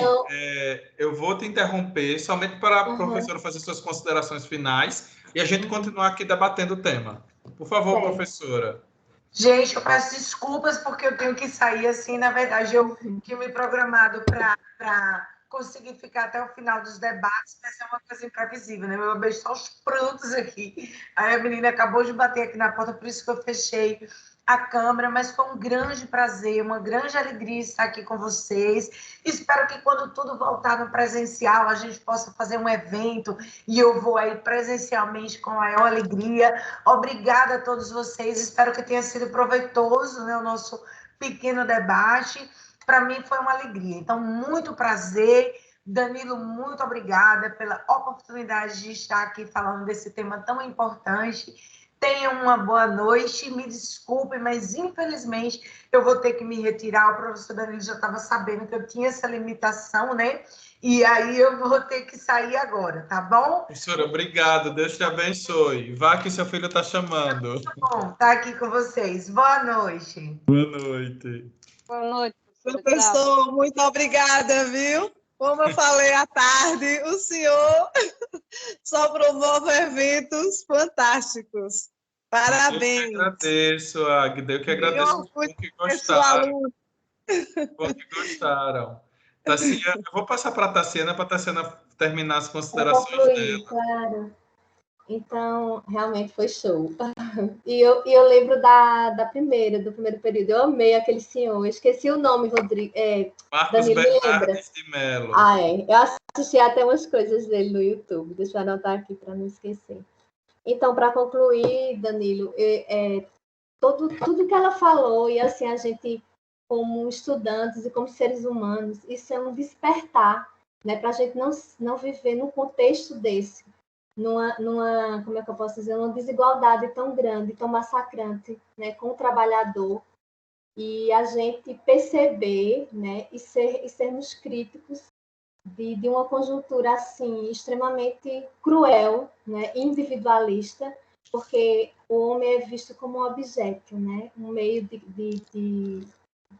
eu vou te interromper somente para a professora fazer suas considerações finais e a gente continuar aqui debatendo o tema. Por favor, professora. Gente, eu peço desculpas porque eu tenho que sair assim. Na verdade, eu tinha me programado para conseguir ficar até o final dos debates, mas é uma coisa imprevisível, né? Meu bebê está aos prantos aqui. Aí a menina acabou de bater aqui na porta, por isso que eu fechei a câmera, mas foi um grande prazer, uma grande alegria estar aqui com vocês. Espero que quando tudo voltar no presencial, a gente possa fazer um evento e eu vou aí presencialmente com a maior alegria. Obrigada a todos vocês, espero que tenha sido proveitoso, né, o nosso pequeno debate. Para mim foi uma alegria, então muito prazer. Danilo, muito obrigada pela oportunidade de estar aqui falando desse tema tão importante. Tenham uma boa noite, me desculpe, mas infelizmente eu vou ter que me retirar. O professor Danilo já estava sabendo que eu tinha essa limitação, né? E aí eu vou ter que sair agora, tá bom? Professora, obrigado. Deus te abençoe. Vá que seu filho está chamando. Tá bom, tá aqui com vocês. Boa noite. Boa noite. Boa noite, professor. Muito obrigada, viu? Como eu falei à tarde, o senhor só promove eventos fantásticos. Parabéns. Eu agradeço, Agda. Eu que agradeço porque gostaram. Porque gostaram. Tassiana, eu vou passar para a Tassiana terminar as considerações dela. Claro. Então, realmente foi show. E eu lembro do primeiro período. Eu amei aquele senhor. Eu esqueci o nome, Rodrigo. Marcos Danilo, me lembra? Bernardes de Mello. Eu assisti até umas coisas dele no YouTube. Deixa eu anotar aqui para não esquecer. Então, para concluir, Danilo, tudo que ela falou, e assim, a gente, como estudantes e como seres humanos, isso é um despertar, né, para a gente não viver num contexto desse, como é que eu posso dizer, uma desigualdade tão grande, tão massacrante, né, com o trabalhador, e a gente perceber, né, e sermos críticos de uma conjuntura assim extremamente cruel, né, individualista, porque o homem é visto como um objeto, né, um meio de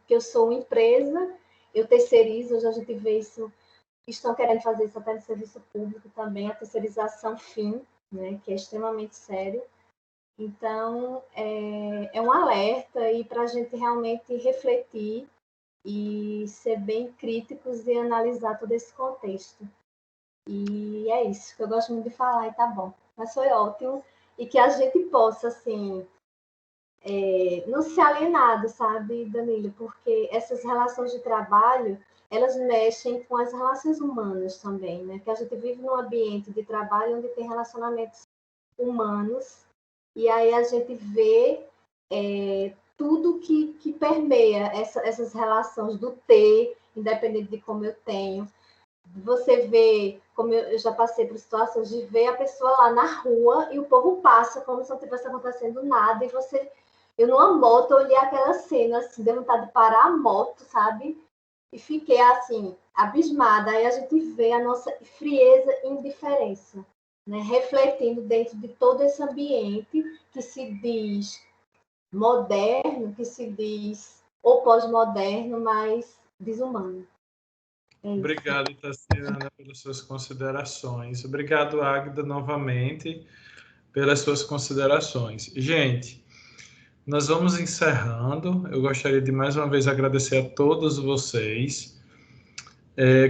que eu sou uma empresa, eu terceirizo, hoje a gente vê isso, estão querendo fazer isso até no serviço público também, a terceirização fim, né, que é extremamente sério. Então, é um alerta e para a gente realmente refletir e ser bem críticos e analisar todo esse contexto. E é isso que eu gosto muito de falar e tá bom. Mas foi ótimo e que a gente possa, assim, não ser alienado, sabe, Danilo? Porque essas relações de trabalho, elas mexem com as relações humanas também, né? Que a gente vive num ambiente de trabalho onde tem relacionamentos humanos e aí a gente vê tudo que permeia essas relações do ter, independente de como eu tenho. Você vê, como eu já passei por situações de ver a pessoa lá na rua e o povo passa como se não tivesse acontecendo nada e eu numa moto olhei aquela cena, assim, deu vontade de parar a moto, sabe? E fiquei, assim, abismada. Aí a gente vê a nossa frieza e indiferença, né? Refletindo dentro de todo esse ambiente que se diz moderno, que se diz ou pós-moderno, mas desumano. Obrigado, Tassiana, pelas suas considerações. Obrigado, Águida, novamente, pelas suas considerações. Gente, nós vamos encerrando. Eu gostaria de mais uma vez agradecer a todos vocês.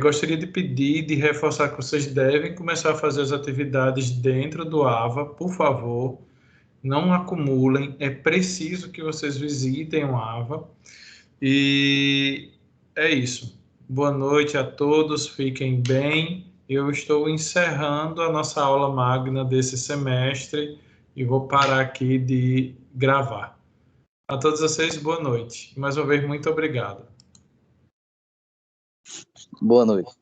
Gostaria de pedir, de reforçar que vocês devem começar a fazer as atividades dentro do AVA, por favor. Não acumulem, é preciso que vocês visitem o AVA. E é isso. Boa noite a todos, fiquem bem. Eu estou encerrando a nossa aula magna desse semestre e vou parar aqui de gravar. A todos vocês, boa noite. Mais uma vez, muito obrigado. Boa noite.